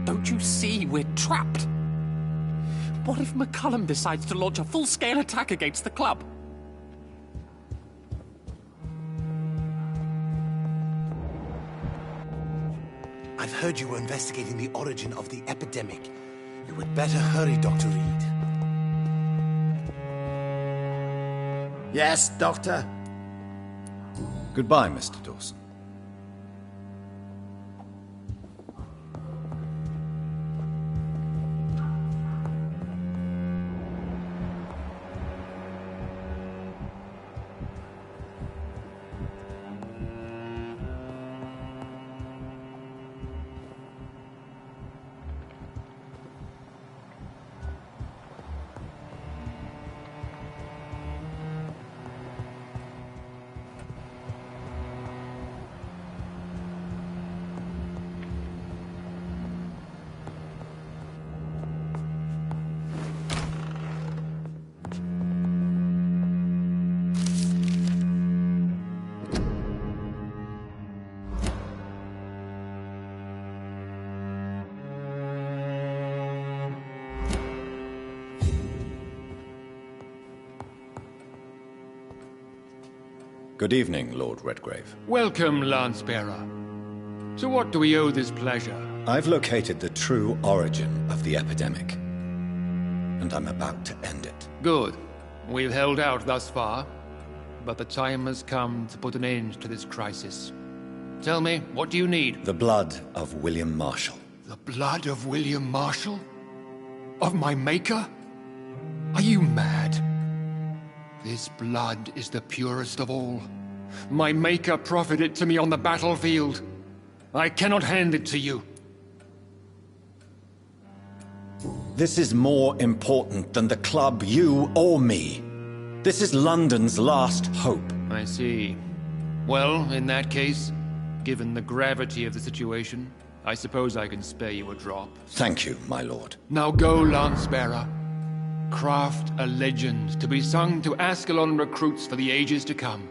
Don't you see we're trapped? What if McCullum decides to launch a full-scale attack against the club? I've heard you were investigating the origin of the epidemic. You would better hurry, Dr. Reed. Yes, Doctor? Goodbye, Mr. Dawson. Good evening, Lord Redgrave. Welcome, Lance-Bearer. To what do we owe this pleasure? I've located the true origin of the epidemic, and I'm about to end it. Good. We've held out thus far, but the time has come to put an end to this crisis. Tell me, what do you need? The blood of William Marshall. The blood of William Marshall? Of my maker? Are you mad? This blood is the purest of all. My maker proffered it to me on the battlefield. I cannot hand it to you. This is more important than the club, you, or me. This is London's last hope. I see. Well, in that case, given the gravity of the situation, I suppose I can spare you a drop. Thank you, my lord. Now go, Lance-Bearer. Craft a legend to be sung to Ascalon recruits for the ages to come.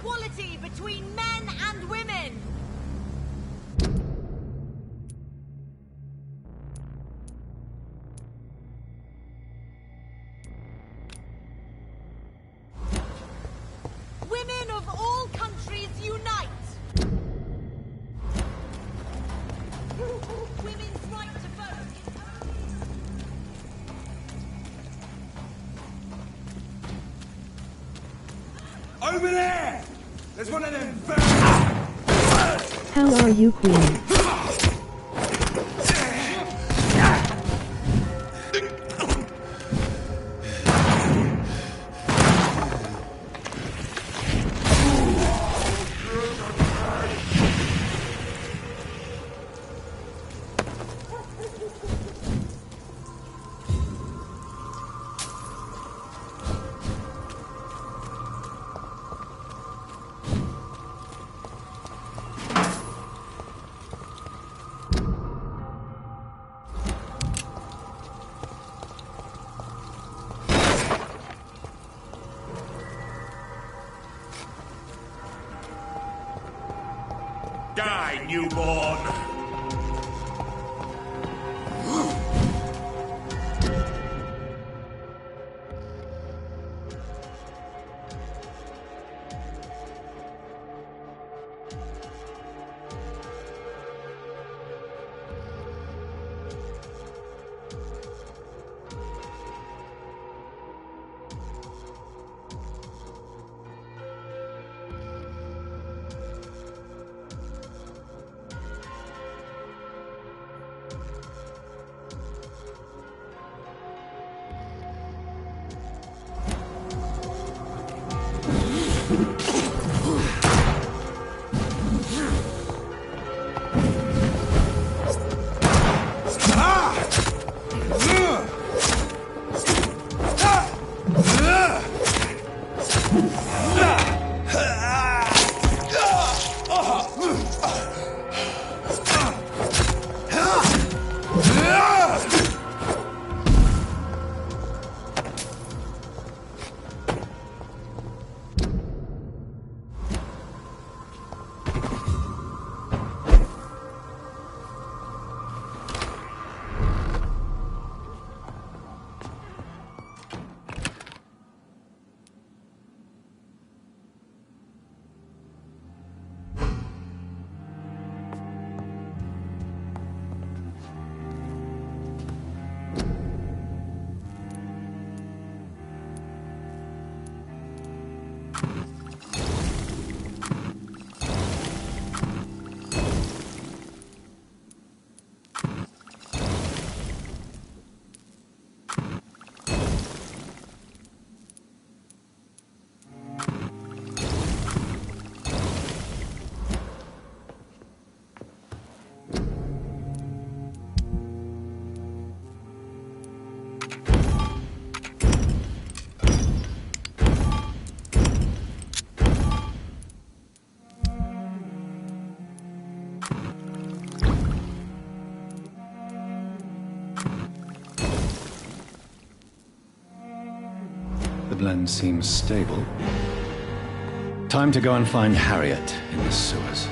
equality between men and women. Women of all countries unite! Women's right to vote is only... Over there! There's one of them. How are you, Queen? Die, newborn! The blend seems stable. Time to go and find Harriet in the sewers.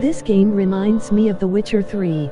This game reminds me of The Witcher 3.